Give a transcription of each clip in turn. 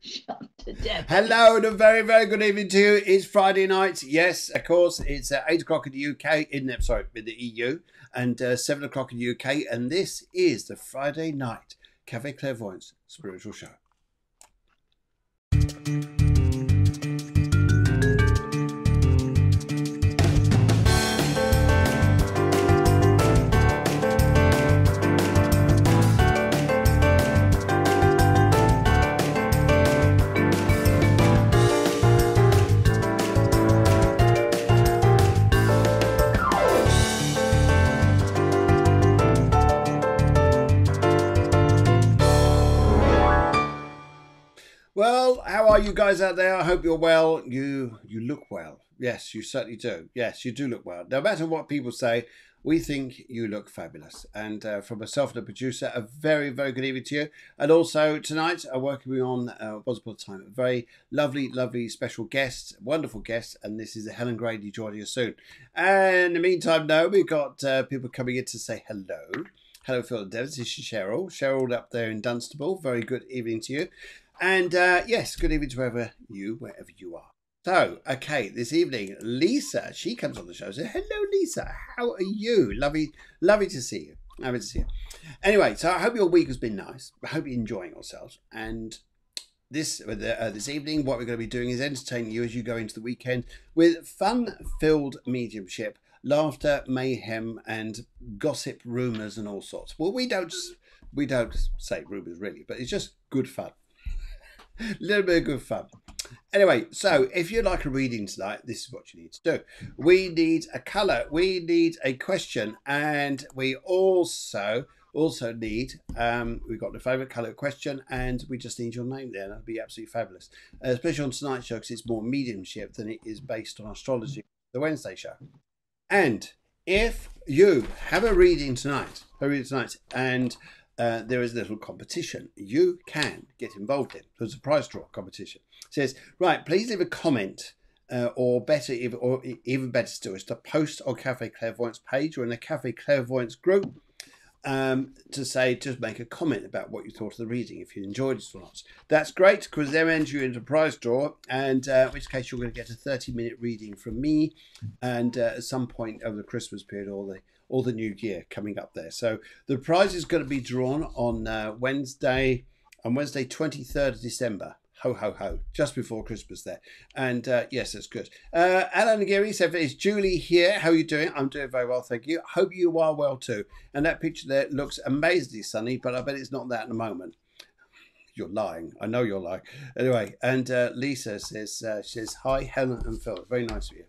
Shut to death. Hello and a very, very good evening to you. It's Friday night. Yes, of course, it's 8 o'clock in the UK, in the EU, and 7 o'clock in the UK, and this is the Friday night Cafe Clairvoyance spiritual show. Well, how are you guys out there? I hope you're well. You look well. Yes, you certainly do. Yes, you do look well. No matter what people say, we think you look fabulous. And from myself and the producer, a very, very good evening to you. And also tonight, I'm working on Once Upon a Time, a very lovely, lovely special guest, wonderful guest. And this is Helen Grady joining us soon. And in the meantime, no, we've got people coming in to say hello. Hello, Phil and Devon. This is Cheryl. Cheryl up there in Dunstable. Very good evening to you. And yes, good evening to wherever you are. So, okay, this evening, Lisa, she comes on the show. So, hello, Lisa. How are you? Lovely to see you. Lovely to see you. Anyway, so I hope your week has been nice. I hope you're enjoying yourselves. And this evening, what we're going to be doing is entertaining you as you go into the weekend with fun-filled mediumship, laughter, mayhem, and gossip, rumours, and all sorts. Well, we don't say rumours really, but it's just good fun. A little bit of good fun. Anyway, so if you'd like a reading tonight, this is what you need to do. We need a colour, we need a question, and we also need, we've got the favourite colour question, and we just need your name there. That'd be absolutely fabulous. Especially on tonight's show, because it's more mediumship than it is based on astrology, the Wednesday show. And if you have a reading tonight, and there is a little competition you can get involved in. There's a prize draw competition. It says, right, please leave a comment, or even better still, is to post on Cafe Clairvoyance page or in the Cafe Clairvoyance group to say, just make a comment about what you thought of the reading, if you enjoyed it or not. That's great, because they'll enter you into a prize draw, and in which case you're going to get a 30-minute reading from me, and at some point over the Christmas period or the new year coming up there. So the prize is going to be drawn on Wednesday 23rd of December. Ho, ho, ho. Just before Christmas there. And yes, that's good. Helen Grady said, it's Julie here. How are you doing? I'm doing very well, thank you. Hope you are well too. And that picture there looks amazingly sunny, but I bet it's not that at the moment. You're lying. I know you're lying. Anyway, and Lisa says, hi, Helen and Phil. Very nice of you.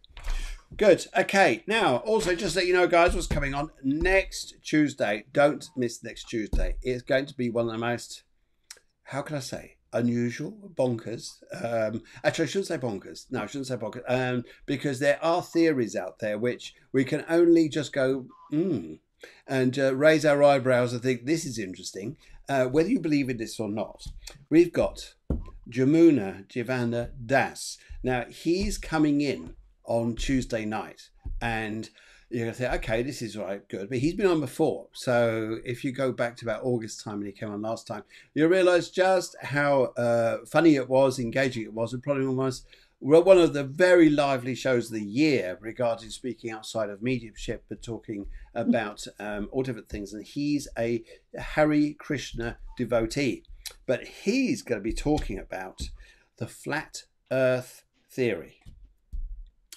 Good. Okay. Now, also, just let you know, guys, what's coming on next Tuesday. Don't miss next Tuesday. It's going to be one of the most, how can I say, unusual, bonkers. Actually, I shouldn't say bonkers. No, I shouldn't say bonkers. Because there are theories out there which we can only just go, and raise our eyebrows and think, this is interesting. Whether you believe in this or not, we've got Jivanna Das. Now, he's coming in on Tuesday night, and you're gonna think, okay, this is right, good, but he's been on before. So if you go back to about August time when he came on last time, you'll realize just how funny it was, engaging it was, and probably almost one of the very lively shows of the year regarding speaking outside of mediumship, but talking about all different things. And he's a Hare Krishna devotee, but he's going to be talking about the flat earth theory.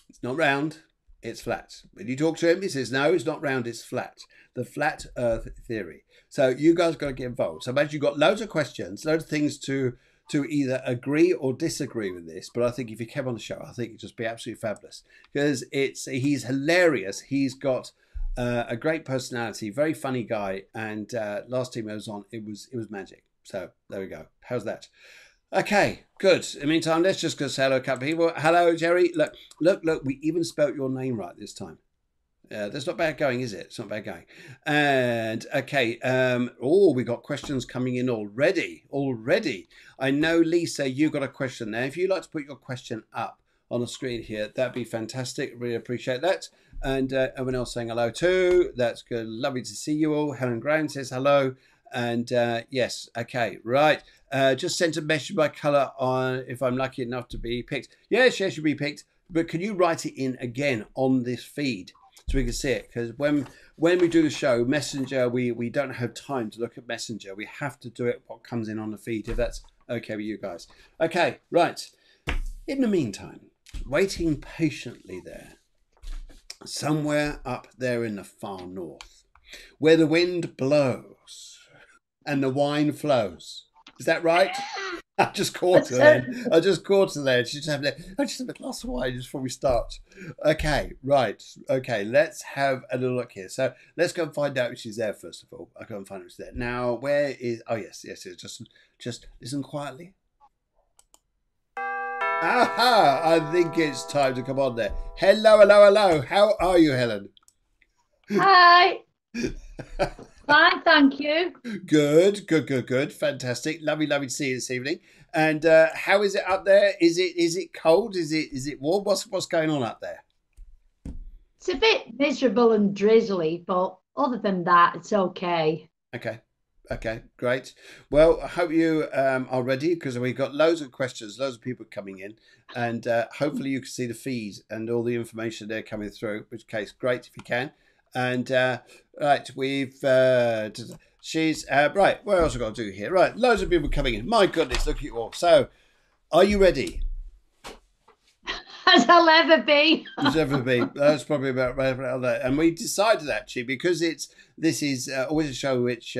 It's not round, it's flat. When you talk to him, he says, no, it's not round, it's flat. The flat earth theory. So you guys got to get involved. So imagine you've got loads of questions, loads of things to either agree or disagree with this. But I think if you came on the show, I think it'd just be absolutely fabulous. Because he's hilarious. He's got a great personality, very funny guy. And last time I was on, it was magic. So there we go. How's that? Okay, good. In the meantime, let's just go say hello to a couple of people. Hello, Jerry. Look, we even spelt your name right this time. That's not bad going, is it? It's not bad going. And okay, we got questions coming in already. I know, Lisa, you got a question there. If you'd like to put your question up on the screen here, that'd be fantastic. Really appreciate that. And everyone else saying hello too. That's good. Lovely to see you all. Helen Graham says hello. And yes, okay, right. Just sent a message by colour on if I'm lucky enough to be picked. Yes, yes, you'll be picked. But can you write it in again on this feed so we can see it? Because when we do the show, Messenger, we don't have time to look at Messenger. We have to do it what comes in on the feed, if that's okay with you guys. Okay, right. In the meantime, waiting patiently there, somewhere up there in the far north, where the wind blows and the wine flows. Is that right? I just caught her then. I just caught her there. She's having I just have a glass of wine just before we start. Okay, right. Okay, let's have a little look here. So let's go and find out if she's there first of all. I'll go and find out if she's there. Now, where is... Oh, yes, yes, yes. Just listen quietly. Aha! I think it's time to come on there. Hello, hello, hello. How are you, Helen? Hi. Fine, thank you. Good, good, good, good. Fantastic. Lovely, lovely to see you this evening. And how is it up there? Is it cold? Is it warm? What's going on up there? It's a bit miserable and drizzly, but other than that, it's okay. Okay. Okay, great. Well, I hope you are ready because we've got loads of questions, loads of people coming in, and hopefully you can see the feed and all the information there coming through, which case, great if you can. And right, we've she's right. What else have I got to do here? Right, loads of people coming in. My goodness, look at you all. So, are you ready? As I'll ever be. As ever be. That's probably about right around there. And we decided actually because this is always a show which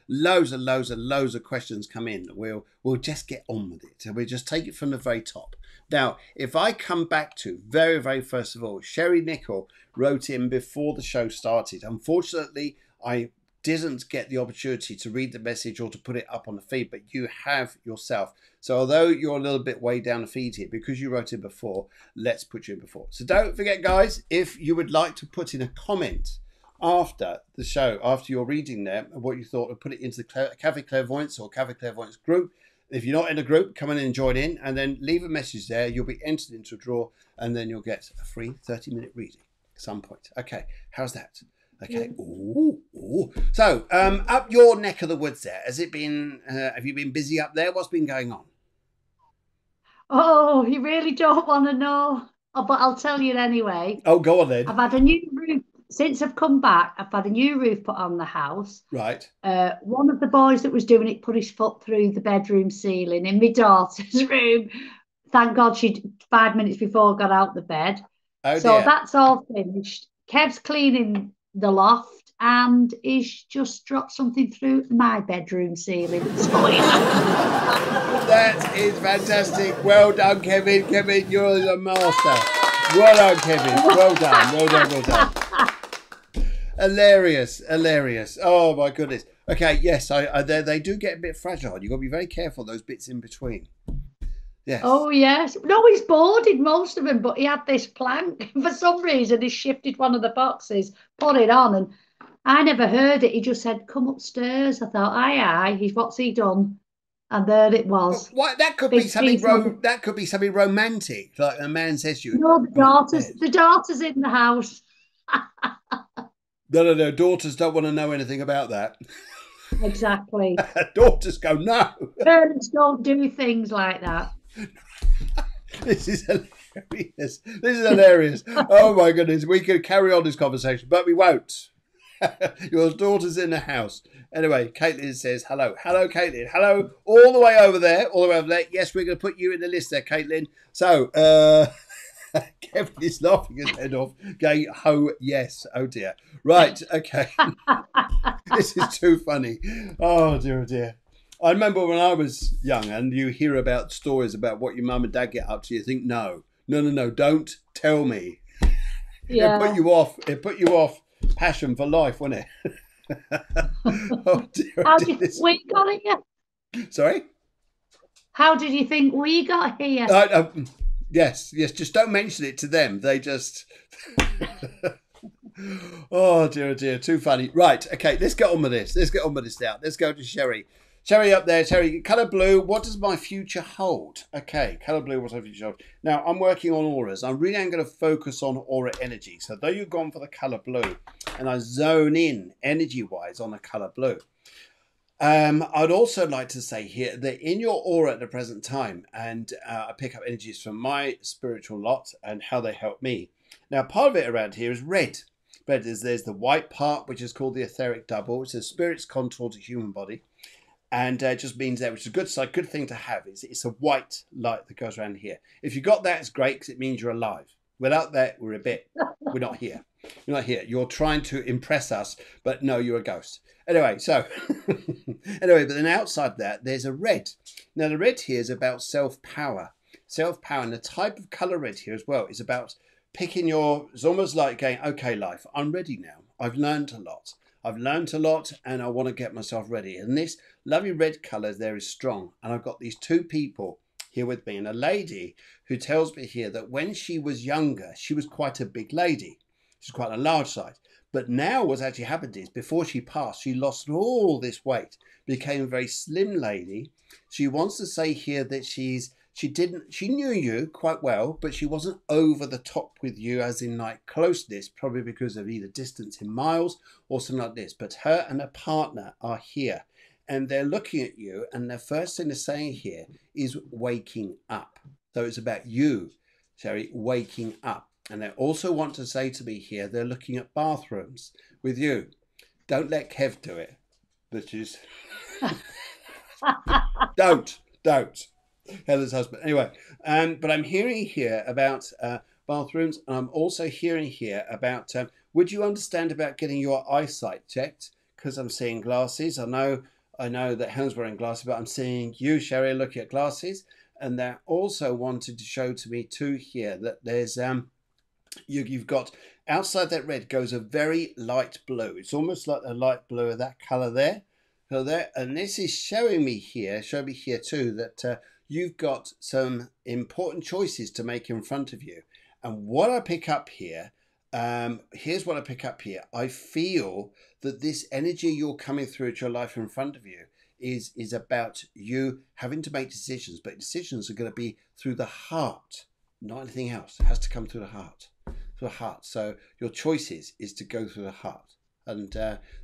loads and loads and loads of questions come in. We'll just get on with it. So we'll just take it from the very top. Now, if I come back to very, very first of all, Sherry Nicol wrote in before the show started. Unfortunately, I didn't get the opportunity to read the message or to put it up on the feed, but you have yourself. So although you're a little bit way down the feed here, because you wrote in before, let's put you in before. So don't forget, guys, if you would like to put in a comment after the show, after you're reading there, what you thought, and put it into the Cafe Clairvoyance or Cafe Clairvoyance group. If you're not in a group, come in and join in, and then leave a message there. You'll be entered into a draw, and then you'll get a free 30-minute reading at some point. Okay, how's that? Okay. Ooh, ooh. So, up your neck of the woods there, has it been? Have you been busy up there? What's been going on? Oh, you really don't want to know. Oh, but I'll tell you anyway. Oh, go on then. I've had a new roof since I've come back. I've had a new roof put on the house. Right. One of the boys that was doing it put his foot through the bedroom ceiling in my daughter's room. Thank God she 5 minutes before got out the bed. Oh, so dear. that's all finished. Kev's cleaning the loft and he's just dropped something through my bedroom ceiling. That is fantastic. Well done, Kevin. Kevin, you're the master. Well done, Kevin. Well done. Well done. Well done. Hilarious. Hilarious. Oh, my goodness. Okay, yes, they do get a bit fragile. You've got to be very careful, those bits in between. Yes. Oh, yes. No, he's boarded most of them, but he had this plank. For some reason, he shifted one of the boxes, put it on, and I never heard it. He just said, come upstairs. I thought, aye. What's he done? And there it was. What, that could be something that could be something romantic, like a man says to you. No, the daughter's in the house. No. Daughters don't want to know anything about that. Exactly. Daughters go, no. Parents don't do things like that. This is hilarious. This is hilarious. Oh my goodness. We could carry on this conversation, but we won't. Your daughter's in the house. Anyway, Caitlin says hello. Hello, Caitlin. Hello. All the way over there. All the way over there. Yes, we're going to put you in the list there, Caitlin. So, Kevin is laughing his head off. Going, oh, yes. Oh, dear. Right. Okay. This is too funny. Oh, dear, oh, dear. I remember when I was young and you hear about stories about what your mum and dad get up to, you think, no, don't tell me. Yeah. It put you off passion for life, wasn't it? Oh, dear, How did we got it here? Sorry? How did you think we got here? Yes, just don't mention it to them. They just... Oh, dear, too funny. Right, okay, let's get on with this. Let's now. Let's go to Sherry. Sherry up there, Sherry, colour blue, what does my future hold? Okay, colour blue, what's my future hold? Now, I'm working on auras. I really am going to focus on aura energy. So though you've gone for the colour blue, and I zone in energy-wise on the colour blue, I'd also like to say here that in your aura at the present time, and I pick up energies from my spiritual lot and how they help me. Now, part of it around here is red. Red is there's the white part, which is called the etheric double. It's a spirit's contour to human body, and it just means that, which is a good side, good thing to have. It's a white light that goes around here. If you got that, it's great because it means you're alive. Without that, we're not here. You're not here. You're trying to impress us, but no, you're a ghost. Anyway, so anyway, but then outside that, there's a red. Now the red here is about self-power. Self-power, and the type of colour red here as well is about picking your, it's almost like going, okay, life, I'm ready now. I've learned a lot. I've learned a lot and I want to get myself ready. And this lovely red colour there is strong. And I've got these two people here with me, and a lady who tells me here that when she was younger, she was quite a big lady. She's quite a large size. But now what's actually happened is before she passed, she lost all this weight, became a very slim lady. She wants to say here that she knew you quite well, but she wasn't over the top with you as in like closeness, probably because of either distance in miles or something like this. But her and her partner are here and they're looking at you, and the first thing they're saying here is waking up. So it's about you, Sherry, waking up. And they also want to say to me here, they're looking at bathrooms with you. Don't let Kev do it. Which is, don't. Helen's husband. Anyway, but I'm hearing here about bathrooms, and I'm also hearing here about, would you understand about getting your eyesight checked? Because I'm seeing glasses. I know that Helen's wearing glasses, but I'm seeing you, Sherry, looking at glasses. And they also wanted to show to me too here that there's you've got outside that red goes a very light blue. It's almost like the light blue of that color there. So there, and this is showing me here too that you've got some important choices to make in front of you. And what I pick up here, here's what I pick up here. I feel that this energy you're coming through at your life in front of you is about you having to make decisions, but decisions are going to be through the heart, not anything else. It has to come through the heart. Through the heart. So your choices is to go through the heart. And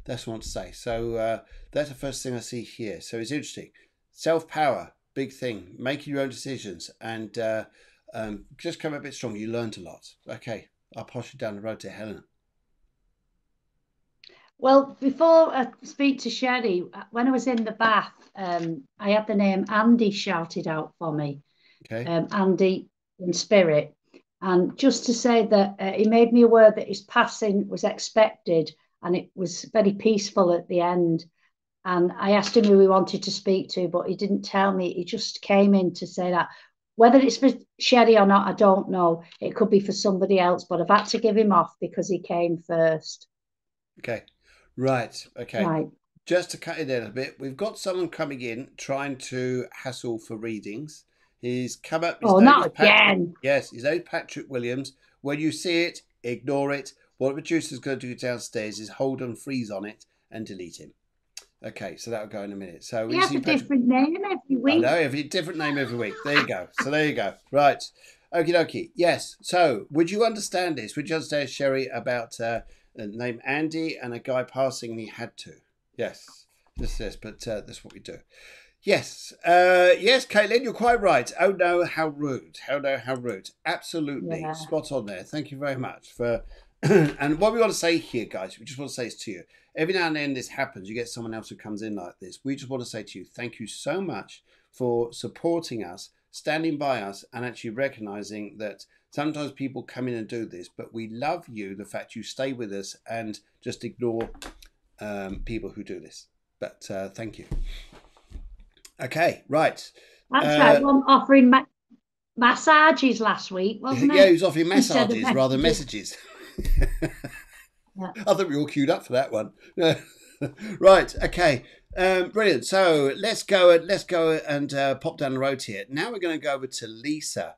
that's what I want to say. So that's the first thing I see here. So it's interesting. Self-power, big thing. Making your own decisions and just come a bit strong. You learned a lot. Okay, I'll pass you down the road to Helen. Well, before I speak to Sherry, when I was in the bath, I had the name Andy shouted out for me. Okay. Andy in spirit. And just to say that he made me aware that his passing was expected and it was very peaceful at the end. And I asked him who he wanted to speak to, but he didn't tell me. He just came in to say that. Whether it's for Sherry or not, I don't know. It could be for somebody else, but I've had to give him off because he came first. Okay. Right. Okay. Right. Just to cut it in a bit, we've got someone coming in trying to hassle for readings. He's come up. Oh, not again. Yes, his name Patrick Williams. When you see it, ignore it. What the producer's going to do downstairs is hold and freeze on it and delete him. Okay, so that'll go in a minute. So he has a different name every week. I know, different name every week. There you go. So there you go. Right. Okie dokie. Yes. So would you understand this? Would you understand, Sherry, about the name Andy and a guy passing and he had to? Yes. This is, but that's what we do. Yes. Yes, Caitlin, you're quite right. Oh no, how rude. Oh no, how rude. Absolutely. Yeah. Spot on there. Thank you very much for and what we want to say here, guys, we just want to say this to you. Every now and then this happens. You get someone else who comes in like this. We just want to say to you, thank you so much for supporting us, standing by us, and actually recognizing that sometimes people come in and do this, but we love you, the fact you stay with us and just ignore people who do this. But thank you. Okay, right. That's right. One offering massages last week, wasn't it? Yeah, he was offering massages rather than messages. Yeah. I think we all queued up for that one. Right. Okay. Brilliant. So let's go and pop down the road here. Now we're going to go over to Lisa.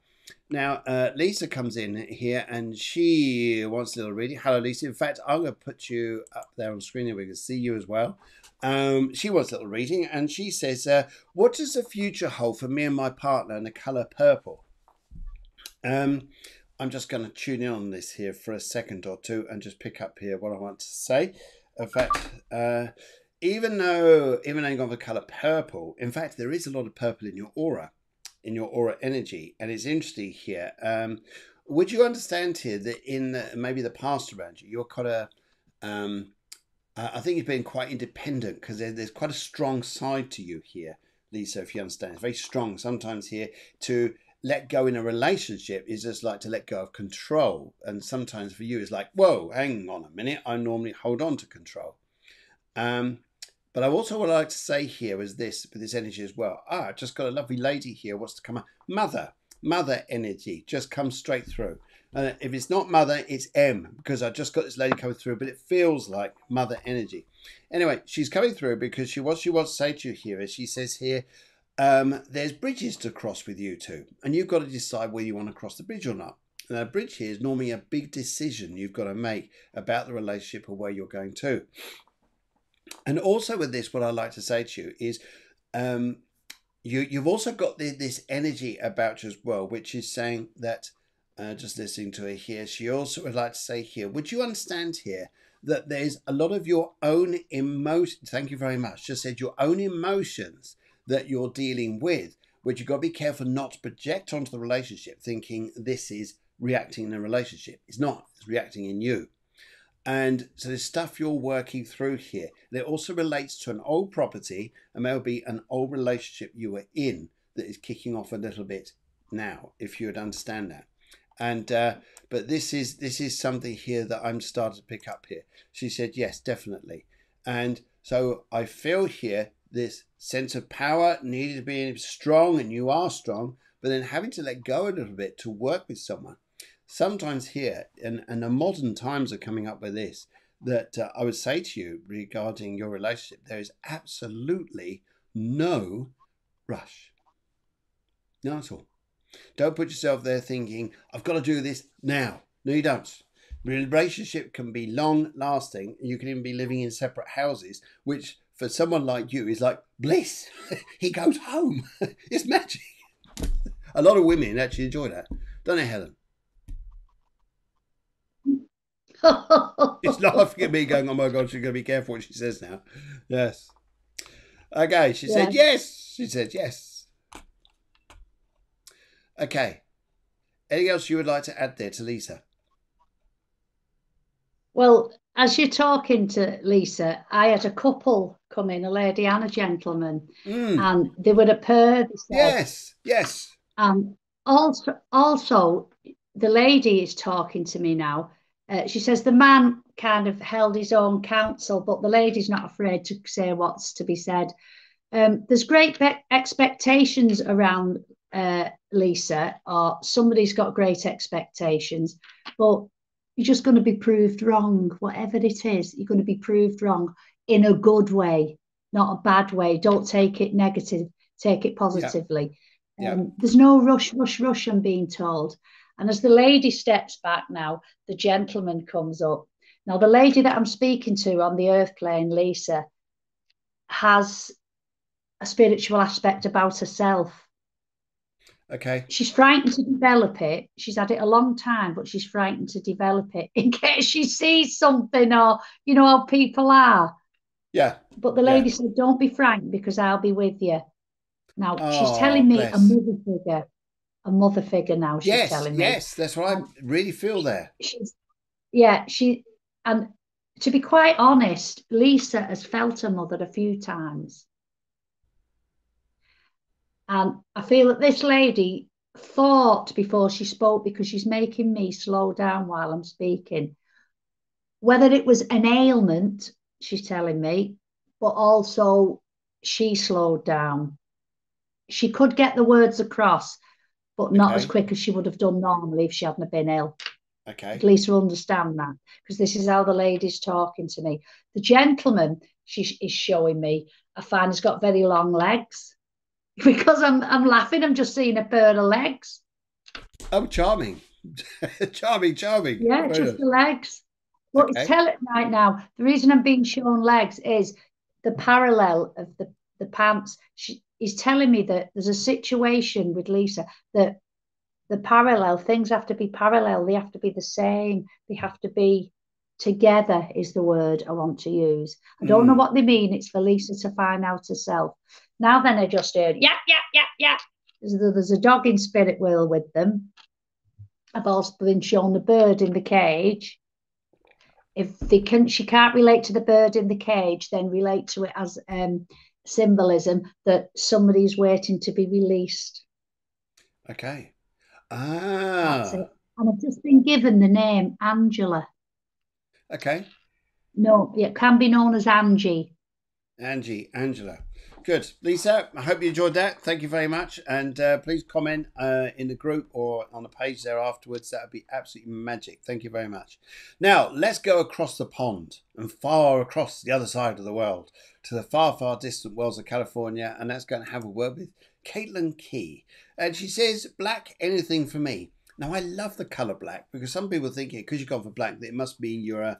Now Lisa comes in here and she wants a little reading. Hello, Lisa. In fact, I'm going to put you up there on the screen here. We can see you as well. She wants a little reading and she says, what does the future hold for me and my partner in the colour purple? I'm just going to tune in on this here for a second or two and just pick up here what I want to say. In fact, Even though you've got the color purple, in fact, there is a lot of purple in your aura energy, and it's interesting here. Would you understand here that in maybe the past around you, you're kind of, I think you've been quite independent because there's quite a strong side to you here, Lisa. If you understand, it's very strong. Sometimes here to let go in a relationship is just like to let go of control, and sometimes for you it's like, whoa, hang on a minute, I normally hold on to control. But I also would like to say here is this, with this energy as well. I just got a lovely lady here wants to come up. Mother energy just comes straight through. If it's not mother, it's M, because I just got this lady coming through, but it feels like mother energy. anyway, she's coming through because what she wants to say to you here is, she says here, there's bridges to cross with you two, and you've got to decide whether you want to cross the bridge or not. And a bridge here is normally a big decision you've got to make about the relationship or where you're going to. And also with this, what I'd like to say to you is, you've also got this energy about you as well, which is saying that, just listening to her here, she also would like to say here, would you understand here that there's a lot of your own emotions, thank you very much, just said your own emotions that you're dealing with, which you've got to be careful not to project onto the relationship, thinking this is reacting in a relationship. It's not, it's reacting in you. And so there's stuff you're working through here. And it also relates to an old property, and maybe an old relationship you were in that is kicking off a little bit now, if you would understand that. And but this is something here that I'm starting to pick up here. She said, yes, definitely. And so I feel here this sense of power needed to be strong, and you are strong, but then having to let go a little bit to work with someone. Sometimes here, and the modern times are coming up with this, that I would say to you regarding your relationship, there is absolutely no rush. None at all. Don't put yourself there thinking, I've got to do this now. No, you don't. Relationship can be long lasting. You can even be living in separate houses, which for someone like you is like bliss. He goes home. It's magic. A lot of women actually enjoy that. Don't they, Helen? It's laughing at me going, oh my God, she's going to be careful what she says now. Yes. Okay, she said yes. She said yes. Okay. Anything else you would like to add there to Lisa? Well, as you're talking to Lisa, I had a couple come in, a lady and a gentleman, and they were a pair. Yes, yes. And also, the lady is talking to me now. She says the man kind of held his own counsel, but the lady's not afraid to say what's to be said. There's great expectations around Lisa, or somebody's got great expectations, but you're just going to be proved wrong. Whatever it is, you're going to be proved wrong in a good way, not a bad way. Don't take it negative, take it positively. There's no rush, I'm being told. And as the lady steps back now, the gentleman comes up. Now, the lady that I'm speaking to on the earth plane, Lisa, has a spiritual aspect about herself. Okay. She's frightened to develop it. She's had it a long time, but she's frightened to develop it in case she sees something, or, you know, how people are. Yeah. But the lady said, don't be frightened because I'll be with you. Now, she's telling me bless. a mother figure now, she's telling me. Yes, that's what I really feel there. And to be quite honest, Lisa has felt her mother a few times. And I feel that this lady thought before she spoke, because she's making me slow down while I'm speaking, whether it was an ailment, she's telling me, but also she slowed down. She could get the words across, but not as quick as she would have done normally if she hadn't been ill. Okay. At least we'll understand that, because this is how the lady's talking to me. The gentleman she is showing me, I find has got very long legs. Because I'm laughing, I'm just seeing a pair of legs. Oh, charming. charming. Yeah, just the legs. Well, it's telling right now, the reason I'm being shown legs is the parallel of the pants. He's telling me that there's a situation with Lisa that the parallel, things have to be parallel. They have to be the same. They have to be Together is the word I want to use. I don't know what they mean. It's for Lisa to find out herself. Now then, I just heard, yap, yap, yap, yap. There's a dog in spirit wheel with them. I've also been shown the bird in the cage. If she can't relate to the bird in the cage, then relate to it as symbolism that somebody's waiting to be released. Okay. That's it. Ah. And I've just been given the name Angela. Okay. No, it can be known as Angie. Angela. Good. Lisa, I hope you enjoyed that. Thank you very much. And please comment in the group or on the page there afterwards. That would be absolutely magic. Thank you very much. Now, let's go across the pond and far across the other side of the world to the far, far distant worlds of California. And that's going to have a word with Caitlin Key. And she says, black, anything for me. Now, I love the colour black because some people think because you've gone for black that it must mean you're a,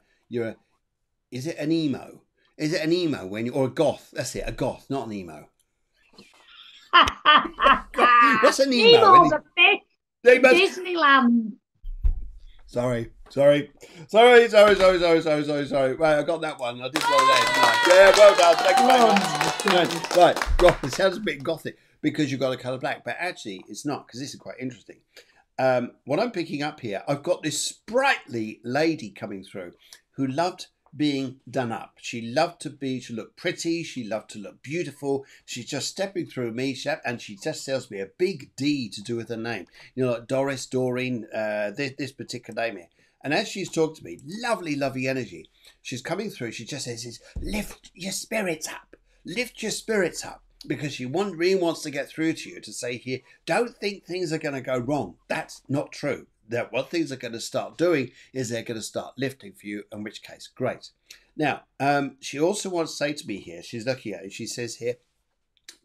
is it an emo? Is it an emo or a goth? That's it, a goth, not an emo. What's an emo? Nemo's a fish. Disneyland. Sorry. Right, I got that one. I did well there. Yeah, well done. Thank you very much. Right, God, it sounds a bit gothic because you've got a colour black, but actually it's not because this is quite interesting. What I'm picking up here, I've got this sprightly lady coming through who loved being done up. She loved to look pretty. She loved to look beautiful. She's just stepping through me, and she just tells me a big D to do with her name. You know, like Doris, Doreen, this particular name here. And as she's talked to me, lovely, lovely energy. She's coming through. She just says, lift your spirits up. Lift your spirits up. Because she really wants to get through to you to say here, don't think things are going to go wrong. That's not true. That what things are going to start doing is they're going to start lifting for you, in which case, great. Now, she also wants to say to me here, she's looking at it, she says here,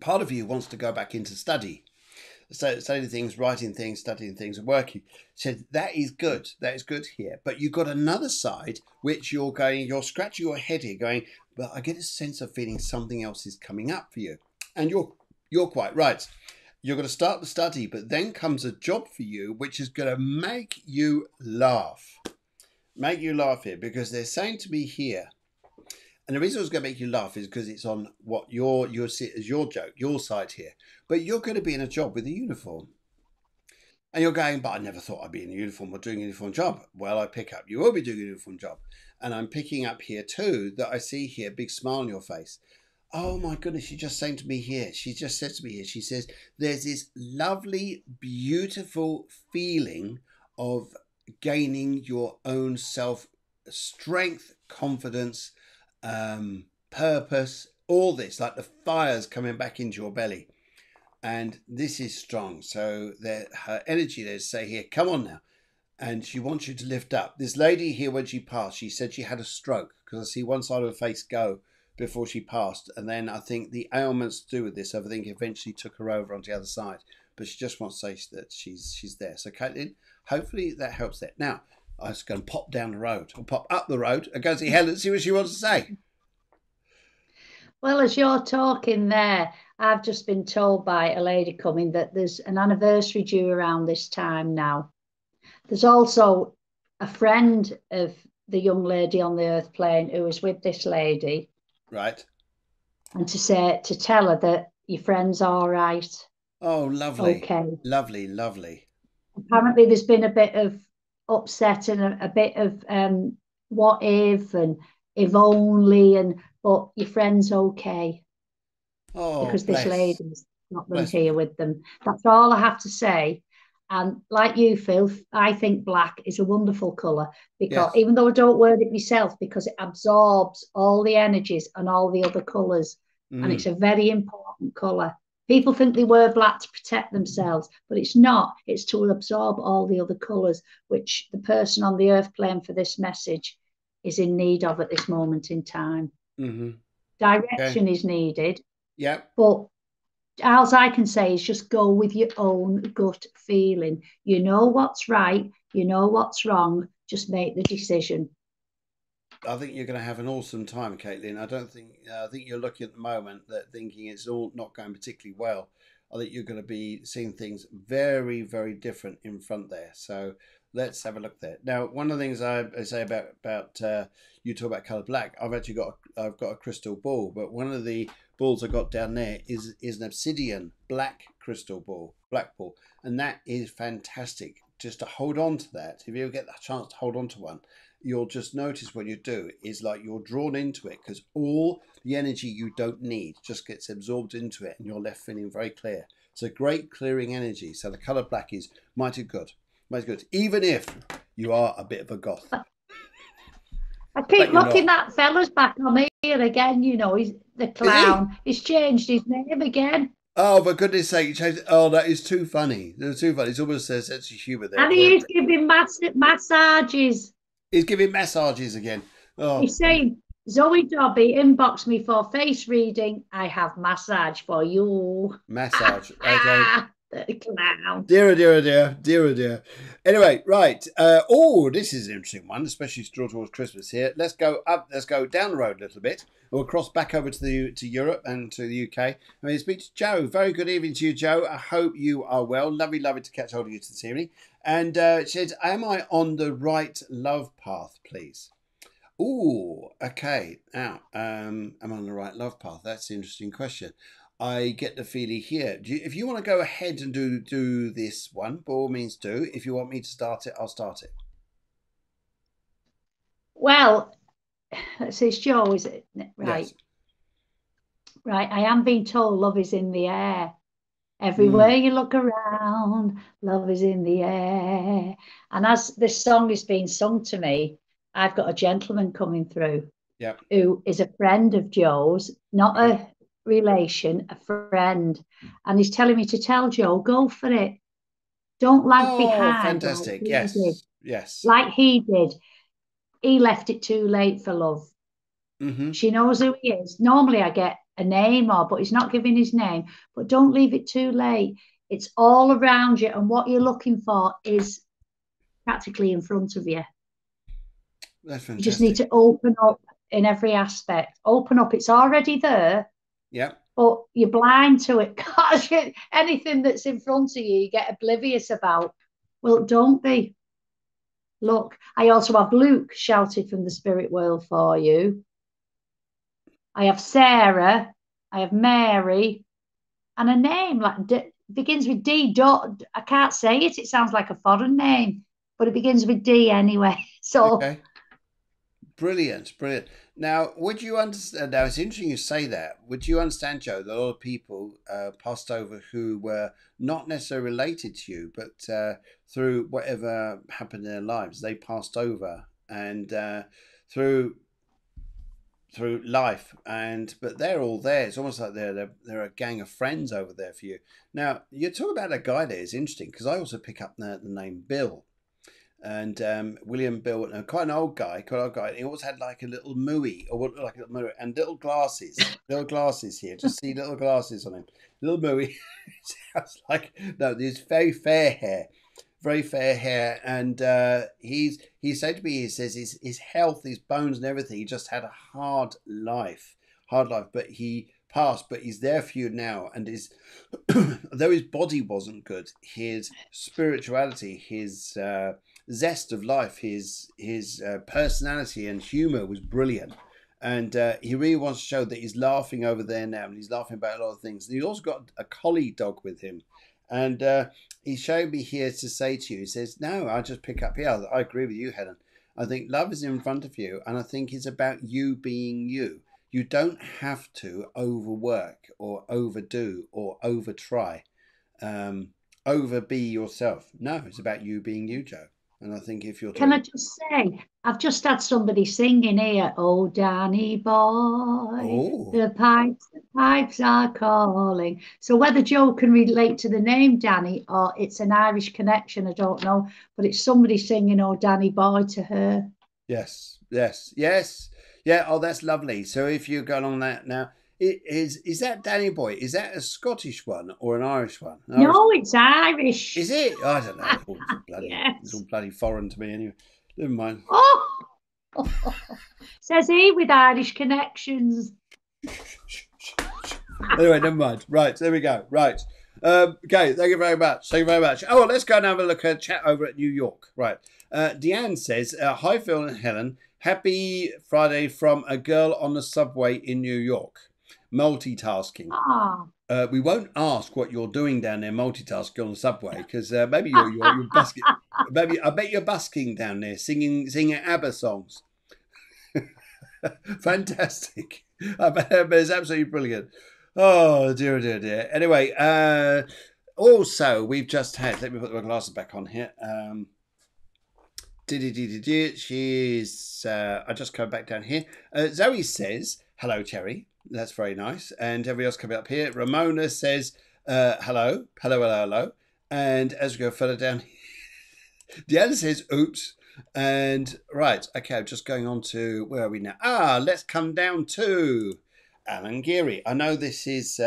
part of you wants to go back into study. Studying things, writing things, studying things, and working. She said, that is good here. But you've got another side, which you're scratching your head here going, but I get a sense of feeling something else is coming up for you. And you're quite right. You're going to start the study, but then comes a job for you, which is going to make you laugh. Make you laugh here, because they're saying to me here, and the reason it's going to make you laugh is because it's on what you'll see as your joke, your side here. But you're going to be in a job with a uniform. And you're going, but I never thought I'd be in a uniform or doing a uniform job. Well, I pick up, you will be doing a uniform job. And I'm picking up here too, that I see here, big smile on your face. Oh my goodness, she's just saying to me here, she just says to me here, she says, there's this lovely, beautiful feeling of gaining your own self-strength, confidence, purpose, all this, like the fire's coming back into your belly. And this is strong. So her energy there say here, come on now. And she wants you to lift up. This lady here, when she passed, she said she had a stroke because I see one side of her face go before she passed, and then I think the ailments to do with this, I think eventually took her over onto the other side. But she just wants to say that she's there. So Caitlin, hopefully that helps there. Now I was going to pop down the road or pop up the road and go see Helen, see what she wants to say. Well, as you're talking there, I've just been told by a lady coming that there's an anniversary due around this time now. There's also a friend of the young lady on the earth plane who is with this lady. Right. And to tell her that your friend's all right. Oh, lovely. Okay. Lovely. Apparently there's been a bit of upset and a bit of what if and if only, but your friend's okay. Oh, because bless. This lady's not been here with them. That's all I have to say. And like you, Phil, I think black is a wonderful colour because even though I don't wear it myself, because it absorbs all the energies and all the other colours. And it's a very important colour. People think they wear black to protect themselves, but it's not. It's to absorb all the other colours, which the person on the earth plane for this message is in need of at this moment in time. Direction is needed. Yeah. But all I can say is just go with your own gut feeling. You know what's right. You know what's wrong. Just make the decision. I think you're going to have an awesome time, Caitlin. I think you're looking at the moment that thinking it's all not going particularly well. I think you're going to be seeing things very, very different in front there. So let's have a look there. Now, one of the things I say about you talk about color black. I've got a crystal ball, but one of the balls I got down there is an obsidian black crystal ball, black ball, and that is fantastic. Just to hold on to that, if you ever get that chance to hold on to one, you'll just notice when you do is like you're drawn into it, because all the energy you don't need just gets absorbed into it, and you're left feeling very clear. It's a great clearing energy. So the color black is mighty good, even if you are a bit of a goth. I keep looking that fella's back on here again, you know, he's the clown. He's changed his name again. Oh, for goodness sake, you changed it. Oh, that is too funny. It's too funny. It's almost a sense of humour there. And he's giving massages. He's giving massages again. Oh. He's saying, Zoe Dobby, inbox me for face reading. I have massage for you. Massage. Okay. The clown. Dear, dear, dear, dear, dear. Anyway, right. Oh, this is an interesting one, especially drawn towards Christmas here. Let's go up. Let's go down the road a little bit. We'll cross back over to Europe and to the UK. I mean, speak to Joe. Very good evening to you, Joe. I hope you are well. Lovely to catch hold of you this evening. And she says, am I on the right love path, please? Oh, okay. Now, am I on the right love path? That's an interesting question. I get the feeling here. If you want to go ahead and do this one, by all means do. If you want me to start it, I'll start it. Well, it's Joe, is it? Right. Yes. Right. I am being told love is in the air. Everywhere you look around, love is in the air. And as this song is being sung to me, I've got a gentleman coming through who is a friend of Joe's, not a relation, a friend. And he's telling me to tell Joe, go for it. Don't lag behind. Fantastic. Like yes. Like he did. He left it too late for love. Mm-hmm. She knows who he is. Normally I get a name but he's not giving his name. But don't leave it too late. It's all around you, and what you're looking for is practically in front of you. That's fantastic. You just need to open up in every aspect. Open up. It's already there. Yeah. But you're blind to it. Gosh, anything that's in front of you, you get oblivious about. Well, don't be. Look, I also have Luke shouted from the spirit world for you. I have Sarah. I have Mary. And a name like begins with D. I can't say it. It sounds like a foreign name, but it begins with D anyway. So. Okay. Brilliant. Now, would you understand? Now, it's interesting you say that. Would you understand, Joe, that a lot of people passed over who were not necessarily related to you, but through whatever happened in their lives, they passed over and through life, but they're all there. It's almost like they're a gang of friends over there for you. Now, you talk about a guy there is interesting, because I also pick up the name Bill. And William Bill, quite an old guy. He always had like a little mooey, or what, like a little mooey, and little glasses here. Just see little glasses on him, little mooey. Sounds like there's very fair hair, and he said to me, he says his health, his bones, and everything. He just had a hard life, but he passed, but he's there for you now, and though his body wasn't good, his spirituality, his zest of life, his personality and humor was brilliant, and he really wants to show that he's laughing over there now, and he's laughing about a lot of things. And he's also got a collie dog with him, and he showed me here to say to you, he says, no, I just pick up here. I agree with you, Helen. I think love is in front of you, and I think it's about you being you. You don't have to overwork or overdo or over-try, over-be yourself. No, it's about you being you, Joe. And I think if you're... Can I just say, I've just had somebody singing here, oh, Danny boy, the pipes are calling. So whether Joe can relate to the name Danny or it's an Irish connection, I don't know. But it's somebody singing, oh, Danny boy, to her. Yes. Yeah, oh, that's lovely. So if you go along that now, is that Danny Boy? Is that a Scottish one or an Irish one? No, it's Irish. Is it? I don't know. It's all bloody foreign to me anyway. Never mind. Oh, says he with Irish connections. Anyway, never mind. Right, there we go. Right. Okay, thank you very much. Thank you very much. Oh, let's go and have a look at chat over at New York. Right. Deanne says, hi, Phil and Helen. Happy Friday from a girl on the subway in New York. Multitasking. Ah. We won't ask what you're doing down there multitasking on the subway because maybe you're busking. Maybe I bet you're busking down there singing ABBA songs. Fantastic. I bet it's absolutely brilliant. Oh dear, dear, dear. Anyway, also we've just had. Let me put my glasses back on here. She's. I just come back down here. Zoe says, "Hello, Terry." That's very nice. And everybody else coming up here. Ramona says, "Hello, hello, hello, hello." And as we go further down, Deanna says, "Oops." And right, okay, I'm just going on to where are we now? Let's come down to Alan Geary. I know this is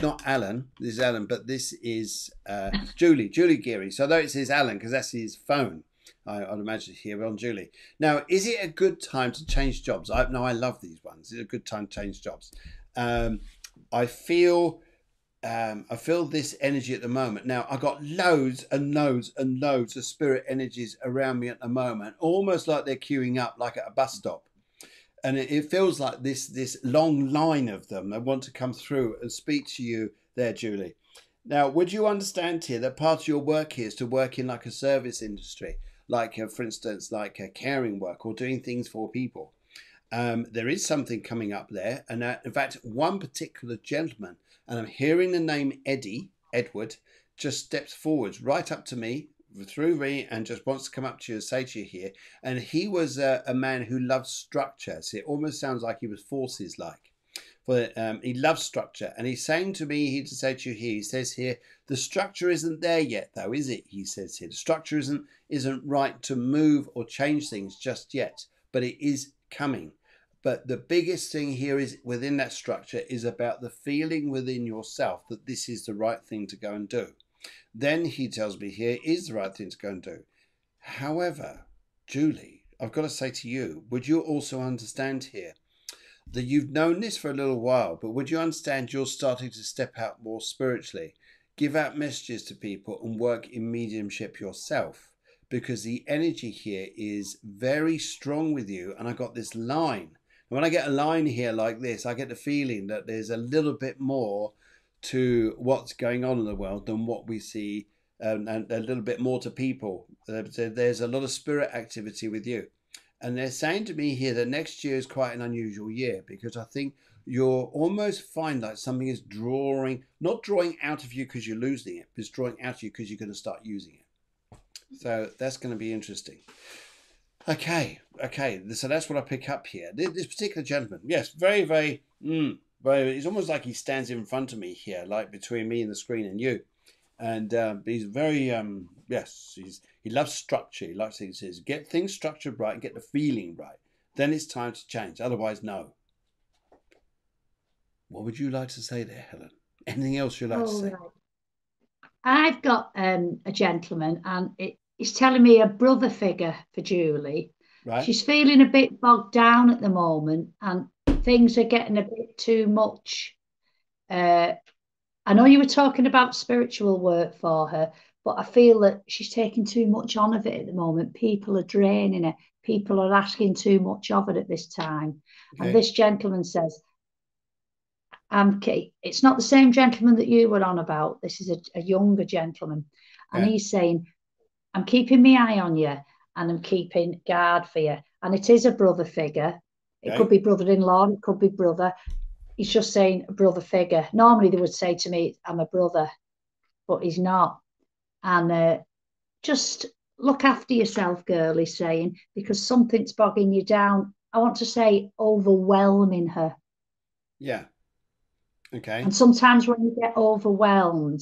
not Alan, this is Alan, but this is Julie Geary. So though it says Alan because that's his phone, I'd imagine here we're on Julie. Now, is it a good time to change jobs? I love these ones. Is it a good time to change jobs? I feel this energy at the moment. Now, I've got loads and loads and loads of spirit energies around me at the moment, almost like they're queuing up, like at a bus stop. And it feels like this long line of them. They want to come through and speak to you there, Julie. Now, would you understand here that part of your work here is to work in like a service industry, like, for instance, like caring work or doing things for people? There is something coming up there. And in fact, one particular gentleman, and I'm hearing the name Edward, just steps forwards right up to me, through me, and just wants to come up to you and say to you here. And he was a man who loved structure. So it almost sounds like he was forces like. But he loves structure. And he's saying to me here to say to you here, he says here, the structure isn't there yet though, is it? He says here, the structure isn't right to move or change things just yet, but it is coming. But the biggest thing here is within that structure is about the feeling within yourself that this is the right thing to go and do. Then he tells me here is the right thing to go and do. However, Julie, I've got to say to you, would you also understand here that you've known this for a little while, but would you understand you're starting to step out more spiritually, give out messages to people and work in mediumship yourself? Because the energy here is very strong with you. And I got this line. And when I get a line here like this, I get the feeling that there's a little bit more to what's going on in the world than what we see, and a little bit more to people. There's a lot of spirit activity with you. And they're saying to me here that next year is quite an unusual year because I think you'll almost find like something is not drawing out of you because you're losing it, but it's drawing out of you because you're going to start using it. So that's going to be interesting. Okay. So that's what I pick up here. This particular gentleman, yes, very, very, it's almost like he stands in front of me here, like between me and the screen and you. And he's very, he loves structure. He likes things. He says, get things structured right and get the feeling right. Then it's time to change. Otherwise, no. What would you like to say there, Helen? Anything else you'd like to say? Right. I've got a gentleman, and he's telling me a brother figure for Julie. Right. She's feeling a bit bogged down at the moment, and things are getting a bit too much. I know you were talking about spiritual work for her, but I feel that she's taking too much on of it at the moment. People are draining her. People are asking too much of it at this time. Okay. And this gentleman says, it's not the same gentleman that you were on about. This is a younger gentleman. And he's saying, I'm keeping my eye on you and I'm keeping guard for you. And it is a brother figure. It could be brother-in-law, it could be brother. He's just saying a brother figure. Normally they would say to me, I'm a brother, but he's not. And just look after yourself, girl, he's saying, because something's bogging you down. I want to say overwhelming her. Yeah. Okay. And sometimes when you get overwhelmed,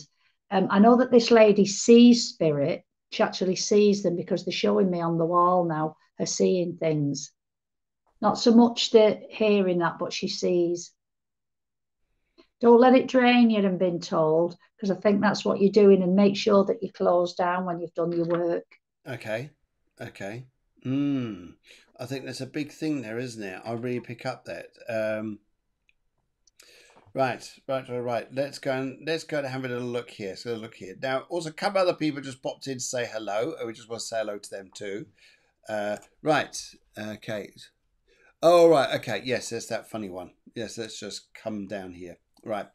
I know that this lady sees spirit. She actually sees them because they're showing me on the wall now, her seeing things. Not so much the hearing that, but she sees. Don't let it drain you and been told, because I think that's what you're doing, and make sure that you close down when you've done your work. Okay. I think there's a big thing there, isn't there? I really pick up that. Right. Let's go and have a little look here. So look here. Now, also a couple other people just popped in to say hello. We just want to say hello to them too. Right. Okay. Oh, right. Okay. Yes, there's that funny one. Yes, let's just come down here. Right.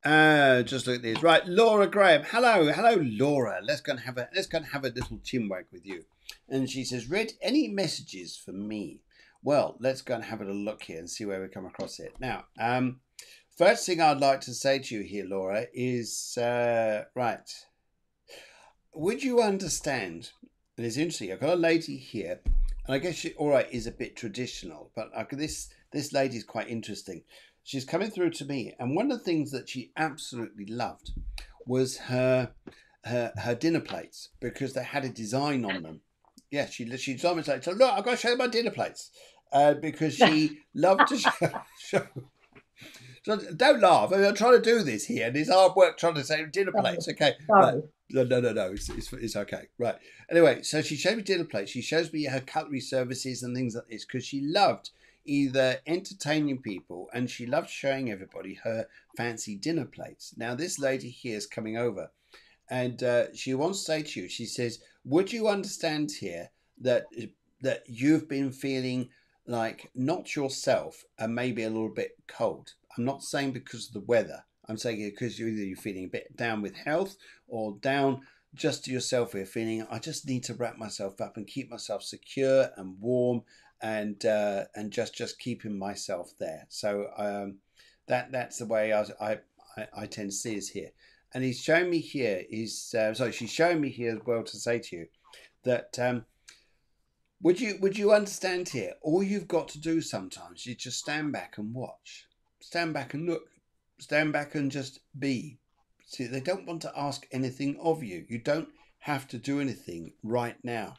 Just look at this. Right, Laura Graham. Hello, Laura. Let's go and have a little chinwag with you. And she says, read any messages for me. Well, let's go and have a little look here and see where we come across it. Now, first thing I'd like to say to you here, Laura, is right. Would you understand? And it's interesting. I've got a lady here, and I guess she, all right, is a bit traditional, but this lady is quite interesting. She's coming through to me, and one of the things that she absolutely loved was her dinner plates, because they had a design on them. Yeah, she told me, so look, I've got to show you my dinner plates, because she loved to show. So don't laugh. I mean, I'm trying to do this here, and it's hard work trying to say dinner plates. Okay, right. No. It's okay. Right. Anyway, so she showed me dinner plates. She shows me her cutlery services and things like this, because she loved either entertaining people, and she loved showing everybody her fancy dinner plates. Now, this lady here is coming over, and she wants to say to you, she says, would you understand here that you've been feeling like not yourself and maybe a little bit cold? I'm not saying because of the weather. I'm saying it because you're feeling a bit down with health, or down just to yourself. You're feeling, I just need to wrap myself up and keep myself secure and warm, and just keeping myself there. So that's the way I tend to see it here. And he's showing me here she's showing me here as well to say to you that would you understand here? All you've got to do sometimes is just stand back and watch, stand back and look, stand back and just be. See, they don't want to ask anything of you. You don't have to do anything right now.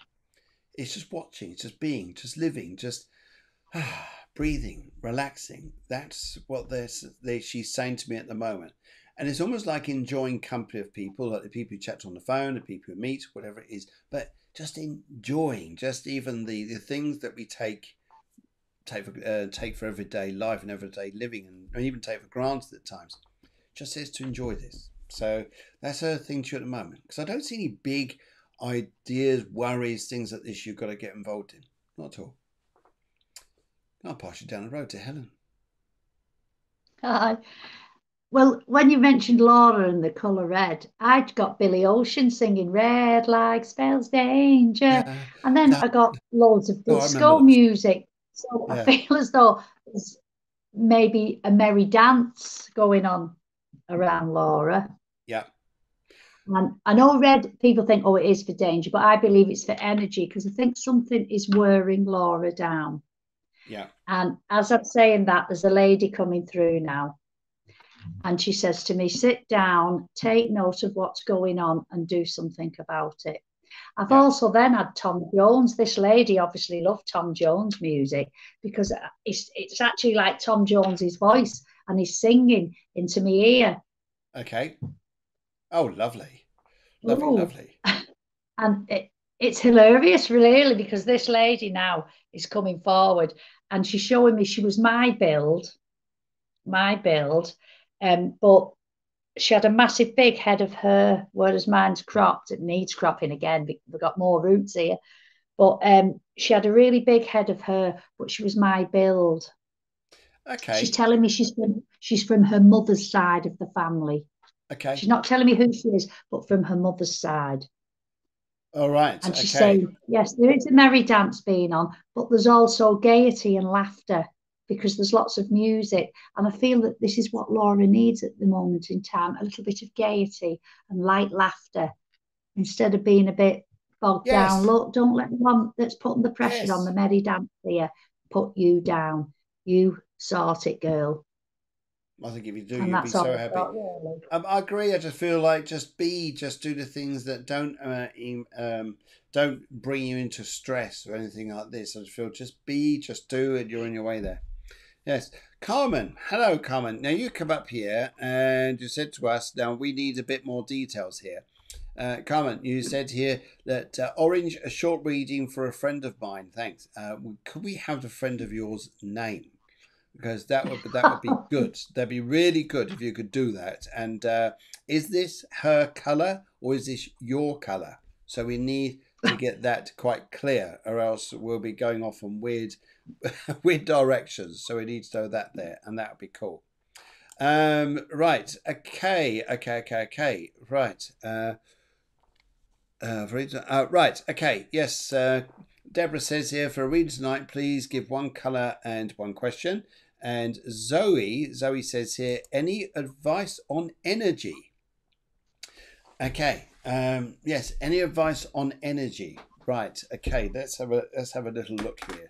It's just watching, it's just being, just living, just breathing, relaxing. That's what she's saying to me at the moment. And it's almost like enjoying company of people, like the people who chat on the phone, the people who meet, whatever it is. But just enjoying, just even the things that we take for everyday life and everyday living, and even take for granted at times. Just is to enjoy this. So that's her thing to you at the moment. Because I don't see any big ideas, worries, things like this you've got to get involved in. Not at all. I'll pass you down the road to Helen. Hi. Well, when you mentioned Laura and the colour red, I'd got Billy Ocean singing Red Like Spells Danger. And then I got loads of disco music. So I feel as though there's maybe a merry dance going on around Laura. Yeah. And I know red, people think, oh, it is for danger, but I believe it's for energy, because I think something is wearing Laura down. Yeah. And as I'm saying that, there's a lady coming through now. And she says to me, sit down, take note of what's going on and do something about it. I've also then had Tom Jones. This lady obviously loved Tom Jones music, because it's actually like Tom Jones's voice, and he's singing into my ear. Okay. Oh, lovely. Lovely. And it's hilarious, really, because this lady now is coming forward, and she's showing me she was my build, but she had a massive big head of hair, whereas mine's cropped. It needs cropping again. We've got more roots here. But she had a really big head of hair, but she was my build. Okay. She's telling me she's from her mother's side of the family. Okay. She's not telling me who she is, but from her mother's side. All right. And she's saying, yes, there is a merry dance being on, but there's also gaiety and laughter, because there's lots of music. And I feel that this is what Laura needs at the moment in time, a little bit of gaiety and light laughter, instead of being a bit bogged down. Look, don't let the one that's putting the pressure on the merry dance here put you down. You sort it, girl. I think if you do, you'll be so happy. Really. I agree. I just feel like just do the things that don't bring you into stress or anything like this. I just feel just do it. You're on your way there. Yes. Carmen. Hello, Carmen. Now you come up here and you said to us, now we need a bit more details here. Carmen, you said here that Orange, a short reading for a friend of mine. Thanks. Could we have the friend of yours name? because that would be good. That'd be really good if you could do that. And is this her color or is this your color? So we need to get that quite clear, or else we'll be going off on weird weird directions. So we need to know that there, and that would be cool. Right. Okay. Right. Right. Okay. Yes. Deborah says here, for a reading tonight, please give one color and one question. And Zoe says here, any advice on energy? Okay. Yes. Any advice on energy? Right. Okay. Let's have a little look here.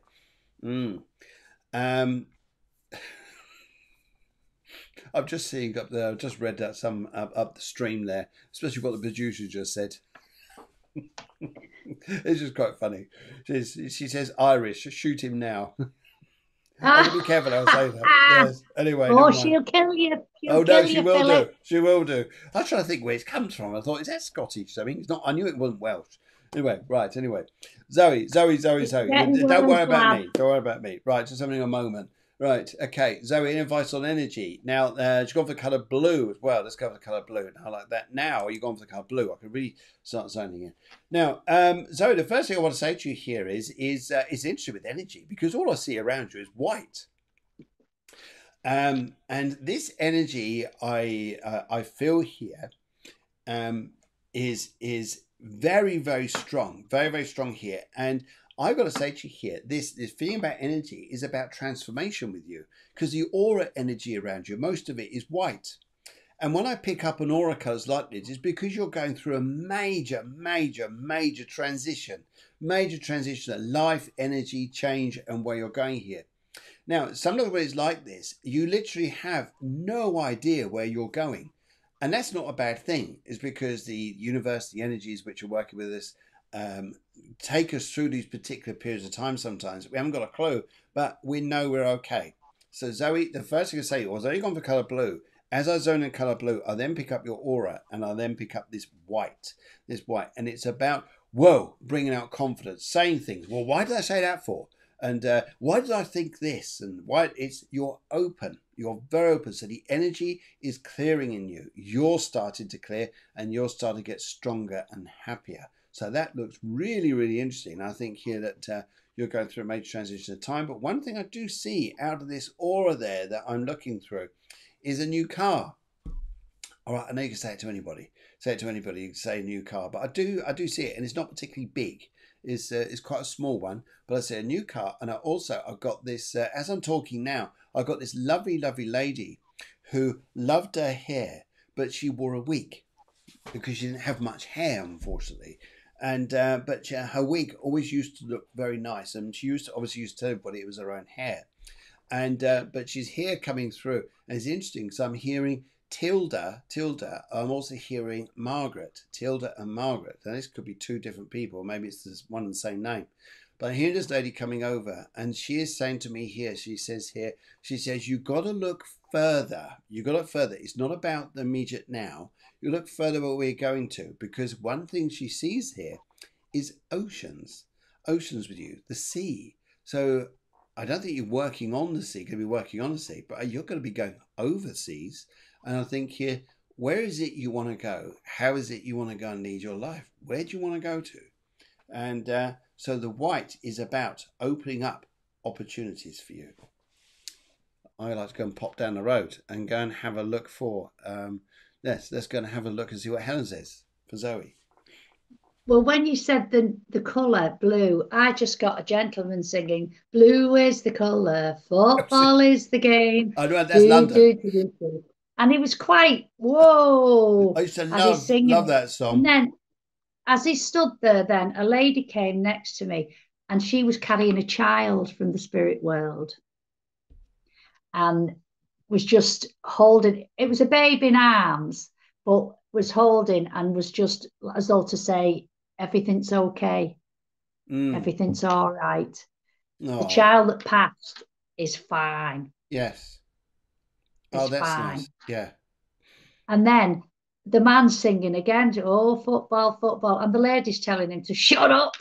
I'm just seeing up there. I've just read that some up the stream there, especially what the producer just said. It's just quite funny. She says, Irish, shoot him now. I have to be careful how I say that. Yes. Anyway, oh, never mind. she'll kill you. Oh no, she will do. She will do. I was trying to think where it comes from. I thought, is that Scottish? I mean, it's not. I knew it wasn't Welsh. Anyway, right. Anyway, Zoe. Don't worry about me. Don't worry about me. Right, just having a moment. Right, okay. Zoe, any advice on energy? Now, she's gone for the colour blue as well. Let's go for the colour blue. I like that. Now, you've gone for the colour blue. I can really start zoning in. Now, Zoe, the first thing I want to say to you here is it's interesting with energy, because all I see around you is white. And this energy I feel here is very, very strong. Very, very strong here. And I've got to say to you here, this feeling about energy is about transformation with you, because the aura energy around you, most of it is white. And when I pick up an aura colours like this, it's because you're going through a major, major, major transition. Major transition of life, energy, change, and where you're going here. Now, some of the ways like this, you literally have no idea where you're going. And that's not a bad thing. It's because the universe, the energies which are working with us, take us through these particular periods of time sometimes. We haven't got a clue, but we know we're okay. So Zoe, the first thing I say was, I've gone for colour blue. As I zone in colour blue, I then pick up your aura, and I then pick up this white. And it's about, whoa, bringing out confidence, saying things. Well, why did I say that for? And why did I think this? And why you're open. You're very open. So the energy is clearing in you. You're starting to clear, and you're starting to get stronger and happier. So that looks really, really interesting. I think here that you're going through a major transition of time. But one thing I do see out of this aura there that I'm looking through is a new car. All right, I know you can say it to anybody. Say it to anybody. You can say a new car. But I do see it, and it's not particularly big. It's quite a small one. But I say a new car, and I've got this. As I'm talking now, I've got this lovely, lovely lady who loved her hair, but she wore a wig because she didn't have much hair, unfortunately. And but her wig always used to look very nice, and she obviously used to tell everybody it was her own hair. And but she's here coming through, and it's interesting. So I'm hearing Tilda. I'm also hearing Margaret. Tilda and Margaret. Now this could be two different people. Maybe it's just one and the same name. But I hear this lady coming over, and she is saying to me here. She says, you got to look further. You got to look further. It's not about the immediate now. You look further where we're going to, because one thing she sees here is oceans with you, the sea. So I don't think you're working on the sea, going to be working on the sea, but you're going to be going overseas. And I think here, where is it you want to go? How is it you want to go and lead your life? Where do you want to go to? And so the white is about opening up opportunities for you. I like to go and pop down the road and go and have a look for... let's go and have a look and see what Helen says for Zoe. Well, when you said the colour blue, I just got a gentleman singing, blue is the colour, football is the game. I know, that's London. And he was quite, whoa. I used to love that song. And then as he stood there, then a lady came next to me, and she was carrying a child from the spirit world. And was just holding, it was a baby in arms, but was holding and was just as though to say, everything's okay. Everything's all right. The child that passed is fine. Yes. It's that's fine. nice. Yeah. And then the man's singing again, oh, football, football. And the lady's telling him to shut up,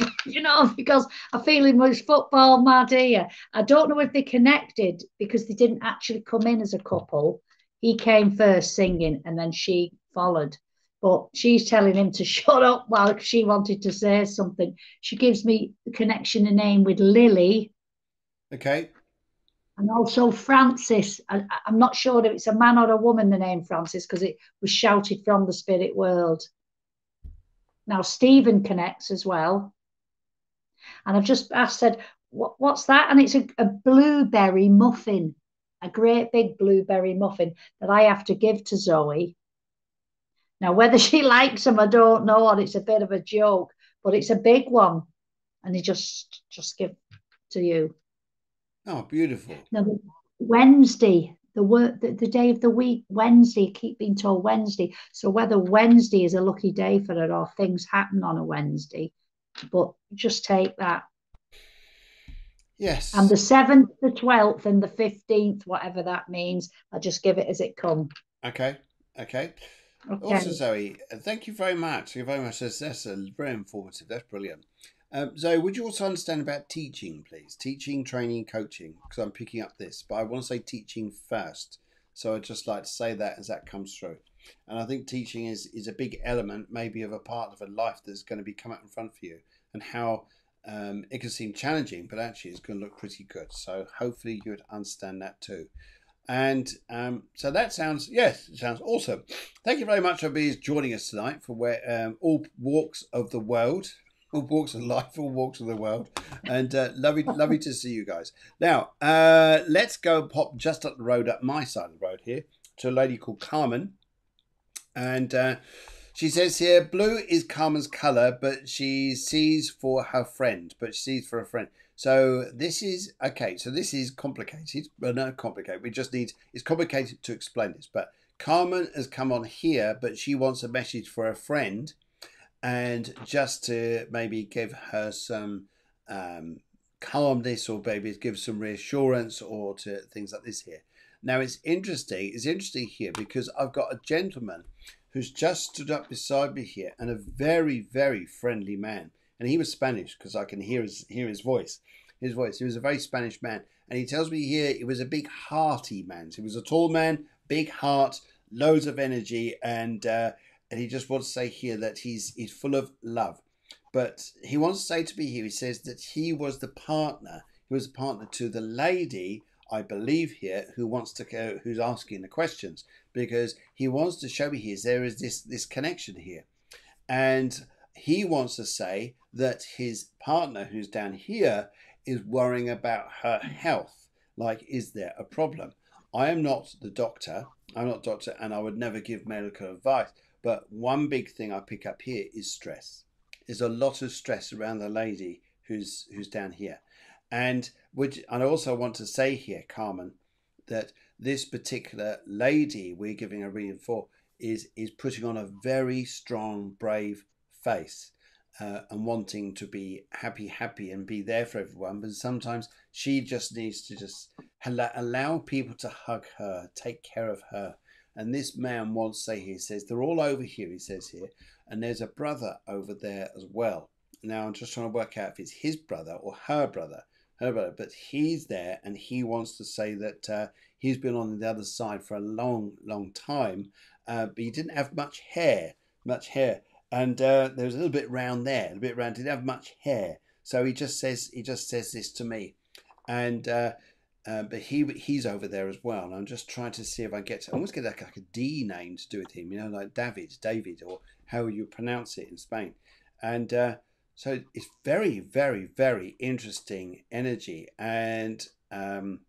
because I feel he was football mad here. I don't know if they connected because they didn't actually come in as a couple. He came first singing and then she followed. But she's telling him to shut up while she wanted to say something. She gives me the connection and name with Lily. Okay. And also Francis. I'm not sure if it's a man or a woman, the name Francis, because it was shouted from the spirit world. Now, Stephen connects as well. And I said, what's that? And it's a blueberry muffin, a great big blueberry muffin that I have to give to Zoe. Now, whether she likes them, I don't know, or it's a bit of a joke, but it's a big one. And he just give to you. Oh, beautiful. Now, Wednesday, the day of the week, Wednesday, I keep being told Wednesday. So whether Wednesday is a lucky day for her or things happen on a Wednesday, but just take that. Yes. And the 7th, the 12th, and the 15th, whatever that means, I just give it as it comes. Okay. Okay. Also, Zoe, thank you very much. Thank you very much. That's very informative. That's brilliant. Zoe, would you also understand about teaching, please? Teaching, training, coaching, because I'm picking up this, but I want to say teaching first. So I'd just like to say that as that comes through. And I think teaching is a big element, maybe, of a part of a life that's going to be coming up in front of you, and how it can seem challenging, but actually it's going to look pretty good. So hopefully you would understand that too. And so that sounds, yes, it sounds awesome. Thank you very much for joining us tonight for all walks of the world, all walks of life, all walks of the world. And lovely to see you guys. Now, let's go pop just up the road, up my side of the road here, to a lady called Carmen. And she says here, blue is Carmen's colour, but she sees for her friend, So this is, okay, so this is complicated. Well, not complicated. It's complicated to explain this. But Carmen has come on here, but she wants a message for a friend. And just to maybe give her some calmness, or maybe give some reassurance, or to things like this here. Now, it's interesting here because I've got a gentleman who's just stood up beside me here, and a very, very friendly man. And he was Spanish, because I can hear his voice. He was a very Spanish man. And he tells me here he was a big hearty man. So he was a tall man, big heart, loads of energy. And he just wants to say here that he's full of love. But he wants to say to me here, he says that he was the partner. He was a partner to the lady, I believe here, who's asking the questions, because he wants to show me here there is this connection here. And he wants to say that his partner, who's down here, is worrying about her health. Like, is there a problem? I am not the doctor. I'm not a doctor, and I would never give medical advice. But one big thing I pick up here is stress. There's a lot of stress around the lady who's down here. And I also want to say here, Carmen, that this particular lady we're giving a reading for is putting on a very strong, brave face, and wanting to be happy and be there for everyone. But sometimes she just needs to just allow people to hug her, take care of her. And this man wants to say, he says, they're all over here, he says here, and there's a brother over there as well. Now I'm just trying to work out if it's his brother or her brother, but he's there, and he wants to say that he's been on the other side for a long time, but he didn't have much hair, and there was a little bit round there, didn't have much hair. So he just says this to me, and but he's over there as well. And I'm just trying to see if I almost get like a D name to do with him, like David, or how you pronounce it in Spain, and. So it's very, very, very interesting energy. And one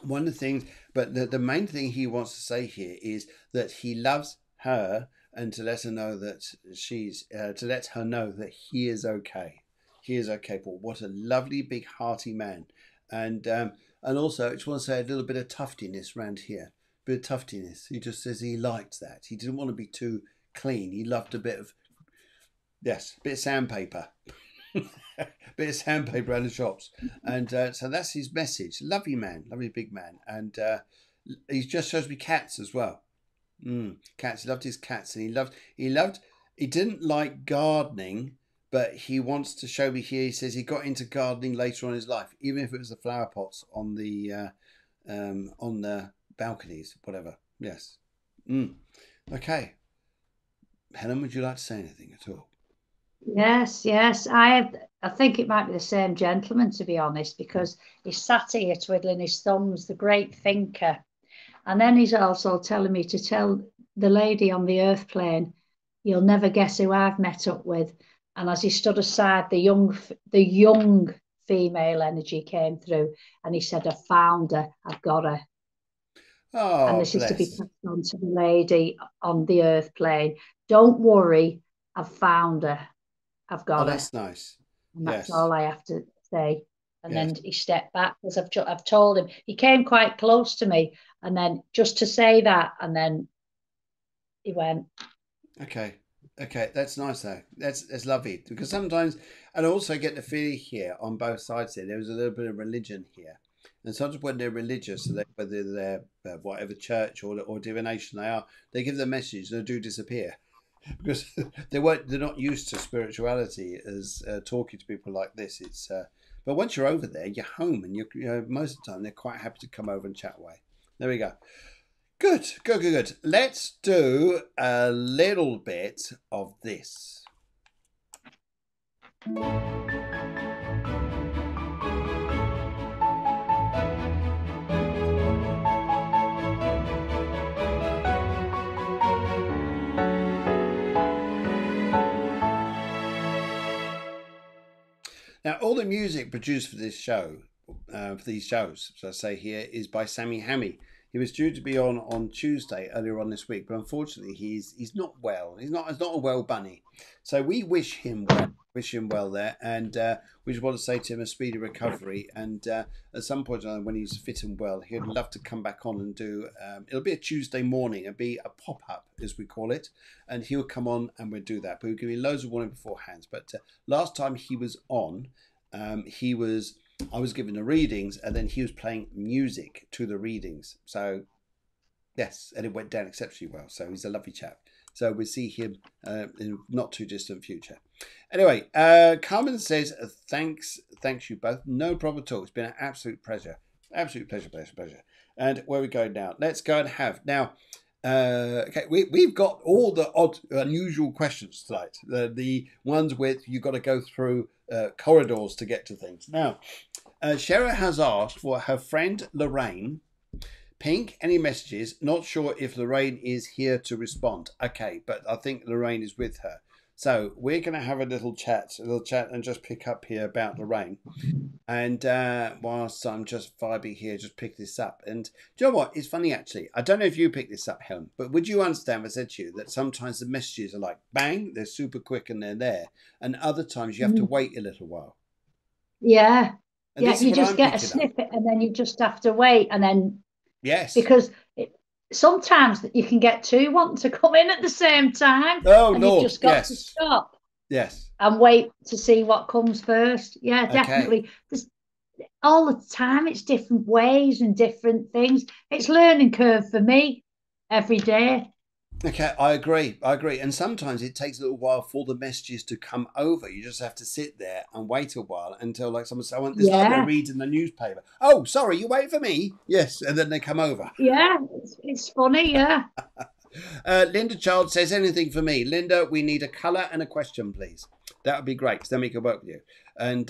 of the things, but the main thing he wants to say here is that he loves her, and to let her know that he is okay. He is okay, Paul. What a lovely, big, hearty man. And also, I just want to say a little bit of tuftiness around here. He just says he liked that. He didn't want to be too clean. He loved a bit of sandpaper. Bit of sandpaper around the shops. And so that's his message. Lovely man, lovely big man. And he just shows me cats as well. Cats. He loved his cats, and he didn't like gardening, but he wants to show me here. He says he got into gardening later on in his life, even if it was the flower pots on the balconies, whatever. Yes. Okay. Helen, would you like to say anything at all? Yes, yes. I think it might be the same gentleman, to be honest, because he sat here twiddling his thumbs, the great thinker. And then he's also telling me to tell the lady on the earth plane, you'll never guess who I've met up with. And as he stood aside, the young female energy came through, and he said, I found her, I've got her. And Oh, this is to be bless. passed on to the lady on the earth plane. Don't worry, I've found her, I've Oh, got her. that's nice. And that's Yes. all I have to say. And Yes. then he stepped back because I've told him. He came quite close to me, and then just to say that, and then he went. Okay. Okay, that's nice though. That's lovely because sometimes, and I also get the feeling here on both sides here, there's a little bit of religion here, and sometimes when they're religious, so whether they're whatever church or divination they are, they give the message and they do disappear because they're not used to spirituality as talking to people like this. It's but once you're over there, you're home, and most of the time they're quite happy to come over and chat away. There we go. Good, good, good, good. Let's do a little bit of this. Now, all the music produced for this show, for these shows, as I say here, is by Sammy Hammy. He was due to be on Tuesday earlier on this week, but unfortunately he's not well. He's not a well bunny. So we wish him well there, and we just want to say to him a speedy recovery. And at some point when he's fit and well, he'd love to come back on and do. It'll be a Tuesday morning. It'll be a pop up as we call it, and he'll come on and we'll do that. But we'll give you loads of warning beforehand. But last time he was on, I was giving the readings, and then he was playing music to the readings. So, yes, and it went down exceptionally well. So he's a lovely chap. So we'll see him in not too distant future. Anyway, Carmen says, thanks you both. No problem at all. It's been an absolute pleasure. Absolute pleasure. And where we go now? Let's go and have. Now, okay, we've got all the odd, unusual questions tonight. The ones with you've got to go through corridors to get to things. Now, Shara has asked for her friend Lorraine. Pink, any messages? Not sure if Lorraine is here to respond. Okay, but I think Lorraine is with her. So we're going to have a little chat and just pick up here about Lorraine. And whilst I'm just vibing here, just pick this up. And do you know what? It's funny, actually. I don't know if you picked this up, Helen, but would you understand what I said to you, that sometimes the messages are like, bang, they're super quick and they're there. And other times you have to wait a little while. Yeah. And Yeah, this is you what just I'm get a picking up. snippet, and then you just have to wait, and then Yes. because sometimes you can get two wanting to come in at the same time, Oh, and Lord, you've just got yes. to stop Yes. and wait to see what comes first. Yeah, Okay. definitely. There's, all the time, it's different ways and different things. It's learning curve for me every day. Okay, I agree. And sometimes it takes a little while for the messages to come over. You just have to sit there and wait a while until, like someone says, it's like they're reading the newspaper. Oh, sorry, you wait for me? Yes, and then they come over. Yeah, it's funny, yeah. Linda Child says, anything for me. Linda, we need a colour and a question, please. That would be great, because then we can work with you. And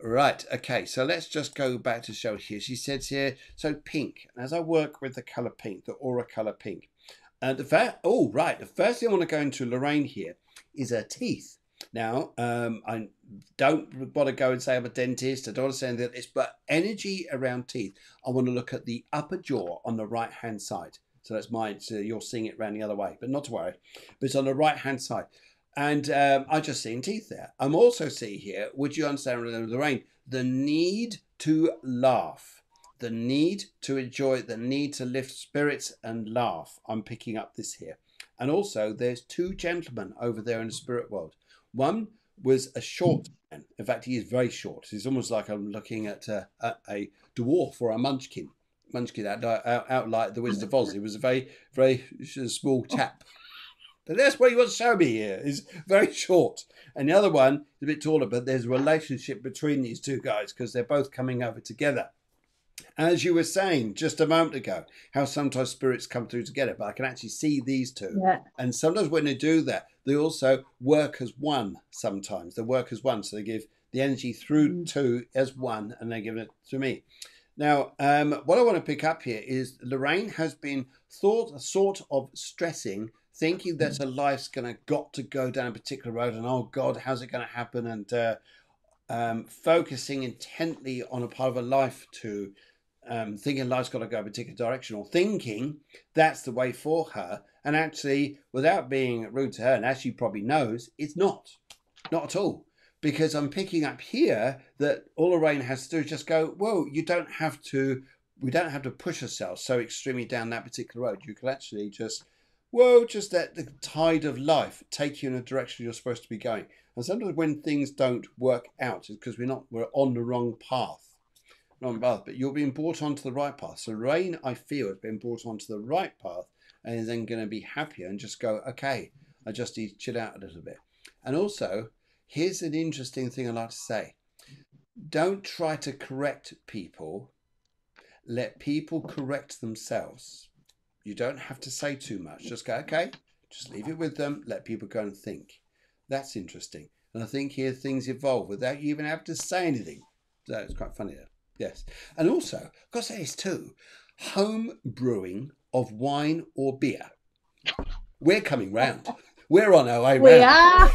right, okay, so let's just go back to show here. She says here, so pink. As I work with the colour pink, the aura colour pink, the first thing I want to go into Lorraine here is her teeth. Now, I don't want to go and say I'm a dentist. I don't want to say anything like this, but energy around teeth, I want to look at the upper jaw on the right-hand side. So that's mine. So you're seeing it around the other way, but not to worry. But it's on the right-hand side. And I just seeing teeth there. I'm also seeing here, would you understand, Lorraine, the need to laugh. The need to enjoy, the need to lift spirits and laugh. I'm picking up this here. And also, there's two gentlemen over there in the spirit world. One was a short man. In fact, he is very short. He's almost like I'm looking at a dwarf or a munchkin. Munchkin out like the Wizard of Oz. He was a very, very small chap. But that's what he wants to show me here. Is very short. And the other one is a bit taller, but there's a relationship between these two guys because they're both coming over together. As you were saying just a moment ago, how sometimes spirits come through together, but I can actually see these two. Yeah. And sometimes when they do that, they also work as one sometimes. They work as one. So they give the energy through two as one, and they give it to me. Now, what I want to pick up here is Lorraine has been sort of stressing, thinking that her life's got to go down a particular road, and oh God, how's it going to happen? And focusing intently on a part of her life to thinking life's got to go a particular direction, or thinking that's the way for her. And actually, without being rude to her, and as she probably knows, it's not at all. Because I'm picking up here that all Lorraine has to do is just go, whoa, we don't have to push ourselves so extremely down that particular road. You can actually just let the tide of life take you in a direction you're supposed to be going. And sometimes when things don't work out, it's because we're on the wrong path. But you're being brought onto the right path. So Lorraine, I feel, has been brought onto the right path and is then going to be happier and just go, okay, I just need to chill out a little bit. And also, here's an interesting thing I'd like to say. Don't try to correct people. Let people correct themselves. You don't have to say too much. Just go, okay, just leave it with them. Let people go and think. That's interesting. And I think here things evolve without you even having to say anything. So it's quite funny there. Yes. And also, I've got to say this too. Home brewing of wine or beer. We're coming round. We're on our way round. We are.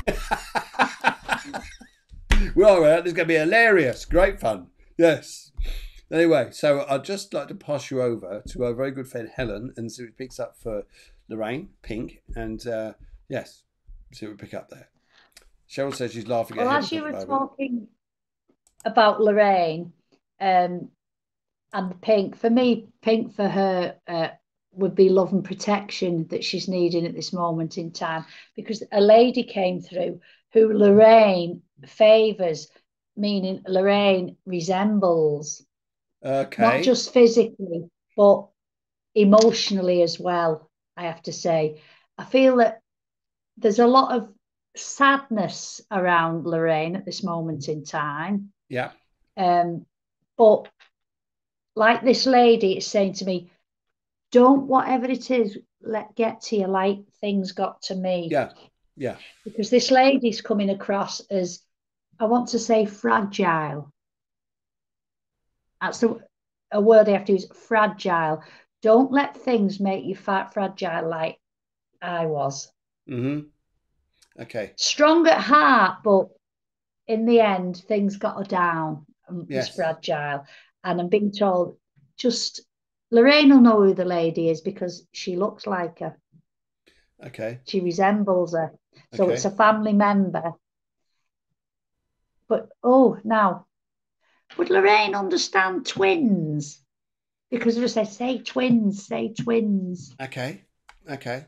We're all right. This is going to be hilarious. Great fun. Yes. Anyway, so I'd just like to pass you over to our very good friend Helen and see what picks up for Lorraine, Pink, and yes, see what we pick up there. Cheryl says she's laughing at Well, him as you at the were moment. talking about Lorraine and Pink, for me, Pink for her would be love and protection that she's needing at this moment in time, because a lady came through who Lorraine favours, meaning Lorraine resembles. Okay. Not just physically, but emotionally as well, I have to say. I feel that there's a lot of sadness around Lorraine at this moment in time. Yeah. But like this lady is saying to me, don't whatever it is, let get to you like things got to me. Yeah. Yeah. Because this lady's coming across as, I want to say, fragile. That's a word I have to use, fragile. Don't let things make you fragile like I was. Mm-hmm. Okay. Strong at heart, but in the end, things got her down and Yes. was fragile. And I'm being told, just Lorraine will know who the lady is because she looks like her. Okay. She resembles her. So Okay. it's a family member. But, now, would Lorraine understand twins? Because they say twins, say twins. Okay. Okay.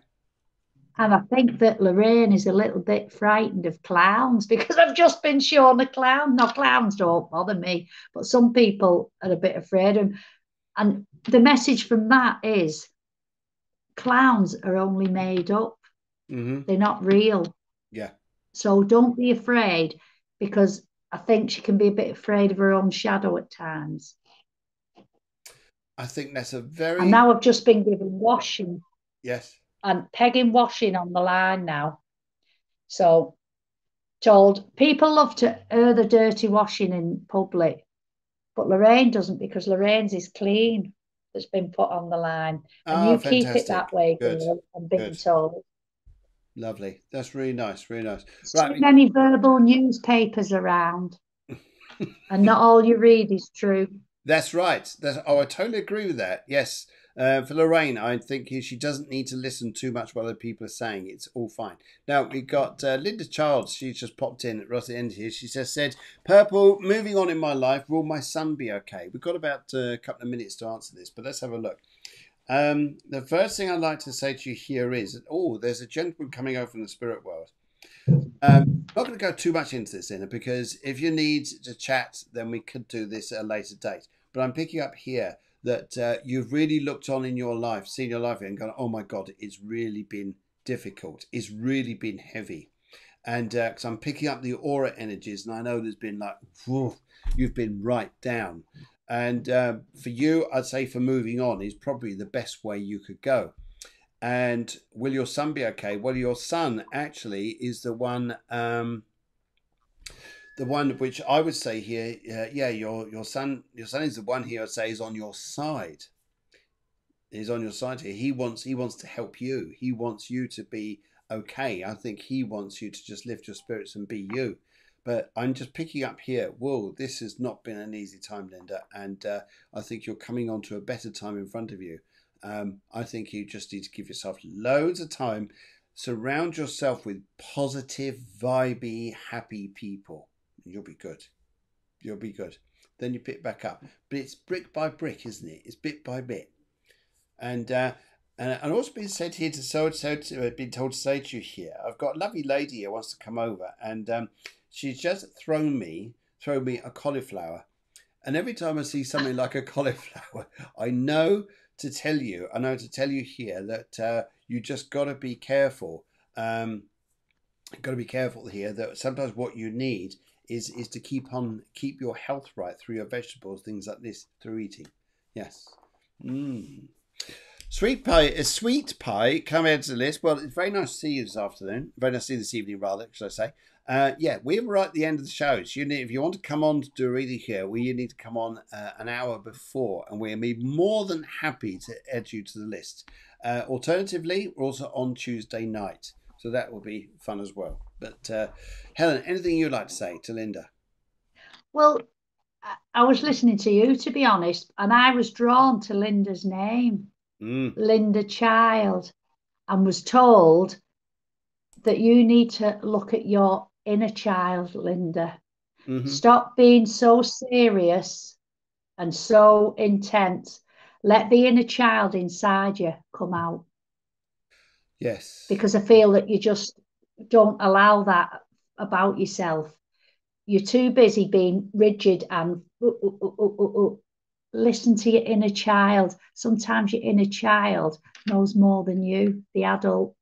And I think that Lorraine is a little bit frightened of clowns because I've just been shown a clown. No, clowns don't bother me, but some people are a bit afraid of them. And the message from that is clowns are only made up. Mm-hmm. They're not real. Yeah. So don't be afraid, because I think she can be a bit afraid of her own shadow at times. I think that's a very... And now I've just been given washing. Yes. And pegging washing on the line now. So told people love to air the dirty washing in public, but Lorraine doesn't, because Lorraine's is clean that's been put on the line. And you fantastic. keep it that way, Good. girl, I'm being told. Lovely. That's really nice. Really nice. Right. Too many verbal newspapers around. And not all you read is true. That's right. I totally agree with that. Yes. For Lorraine, I think she doesn't need to listen too much what other people are saying. It's all fine. Now, we got Linda Childs. She's just popped in right at the end here. She said, Purple, moving on in my life, will my son be okay? We've got about a couple of minutes to answer this, but let's have a look. The first thing I'd like to say to you here is, there's a gentleman coming over from the spirit world. I'm not going to go too much into this, Inna, because if you need to chat, then we could do this at a later date. But I'm picking up here that you've really looked on in your life, seen your life and gone, oh my God, it's really been difficult. It's really been heavy. And because I'm picking up the aura energies, and I know there's been like, whew, you've been right down. And for you, I'd say for moving on is probably the best way you could go. And will your son be okay? Well, your son actually is the one which I would say here, yeah, your son is the one here. I'd say is on your side. He's on your side here. He wants to help you. He wants you to be okay. I think he wants you to just lift your spirits and be you. But I'm just picking up here. Whoa, this has not been an easy time, Linda, and I think you're coming on to a better time in front of you. I think you just need to give yourself loads of time. Surround yourself with positive, vibey, happy people. You'll be good. You'll be good. Then you pick back up. But it's brick by brick, isn't it? It's bit by bit. And also been said here been told to say to you here, I've got a lovely lady here who wants to come over, and she's just thrown me a cauliflower. And every time I see something like a cauliflower, I know to tell you here that you just got to be careful. Got to be careful here that sometimes what you need is to keep your health right through your vegetables, things like this, through eating. Yes. Sweet pie, come add to the list. Well, it's very nice to see you this afternoon. Very nice to see you this evening, rather, should I say. Yeah, we're right at the end of the show. So if you want to come on to do a reading here, you need to come on an hour before, and we'll be more than happy to add you to the list. Alternatively, we're also on Tuesday night, so that will be fun as well. But Helen, anything you'd like to say to Linda? Well, I was listening to you, to be honest, and I was drawn to Linda's name, Linda Child, and was told that you need to look at your inner child, Linda. Stop being so serious and so intense. Let the inner child inside you come out. Yes. Because I feel that you just don't allow that about yourself. You're too busy being rigid and listen to your inner child. Sometimes your inner child knows more than you, the adult.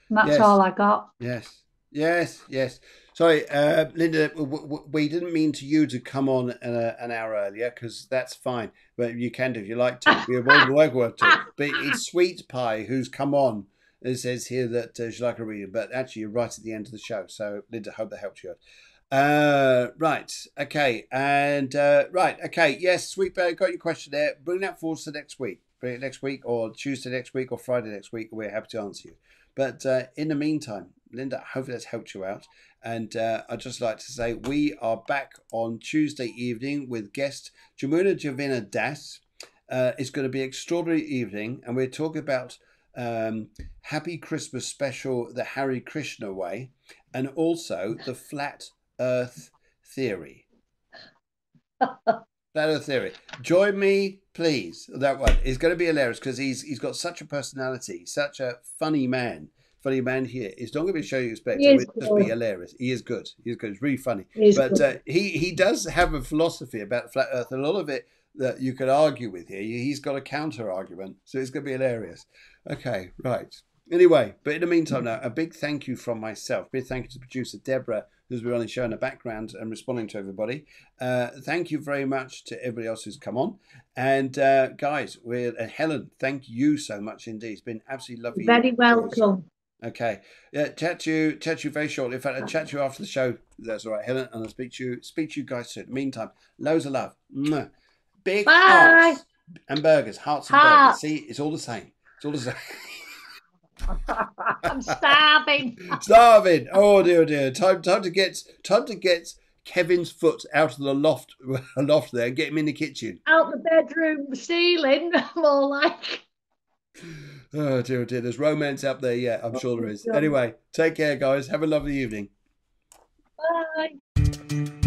And that's all I got. Yes. Sorry, Linda, we didn't mean to come on an hour earlier, because that's fine. But you can do if you like to. We're welcome to. But it's Sweet Pie who's come on. It says here that she'd like a reading, but actually you're right at the end of the show. So, Linda, hope that helps you out. Right, okay, and right, okay, yes, Sweet Pie, got your question there. Bring that forward to next week. Bring it next week, or Tuesday next week, or Friday next week. We're happy to answer you. But in the meantime, Linda, hopefully that's helped you out. And I'd just like to say we are back on Tuesday evening with guest Jamuna Javina Das. It's going to be an extraordinary evening, and we're talking about Happy Christmas Special, the Hare Krishna way, and also the Flat Earth Theory. Flat Earth Theory. Join me, please. That one is going to be hilarious, because he's got such a personality, such a funny man. Funny man here. It's not going to be a show you expect. It will just be hilarious. He is good. He's good. It's really funny. But he does have a philosophy about flat Earth, and a lot of it that you could argue with here. He's got a counter argument, so it's going to be hilarious. Okay, right. Anyway, but in the meantime, now a big thank you from myself. Big thank you to producer Deborah, who's been on the show in the background and responding to everybody. Thank you very much to everybody else who's come on. And guys, Helen, thank you so much indeed. It's been absolutely lovely. Very welcome. Okay. Yeah, chat to you very shortly. In fact, I'll chat to you after the show. That's all right, Helen. And I'll speak to you guys soon. Meantime, loads of love. Mwah. Big hearts and burgers. Hearts and burgers. See, it's all the same. It's all the same. I'm starving. Starving. Oh dear. Time to get Kevin's foot out of the loft there and get him in the kitchen. Out the bedroom ceiling, more like. Oh dear. There's romance up there. Yeah, I'm sure there is. Anyway, take care, guys. Have a lovely evening. Bye.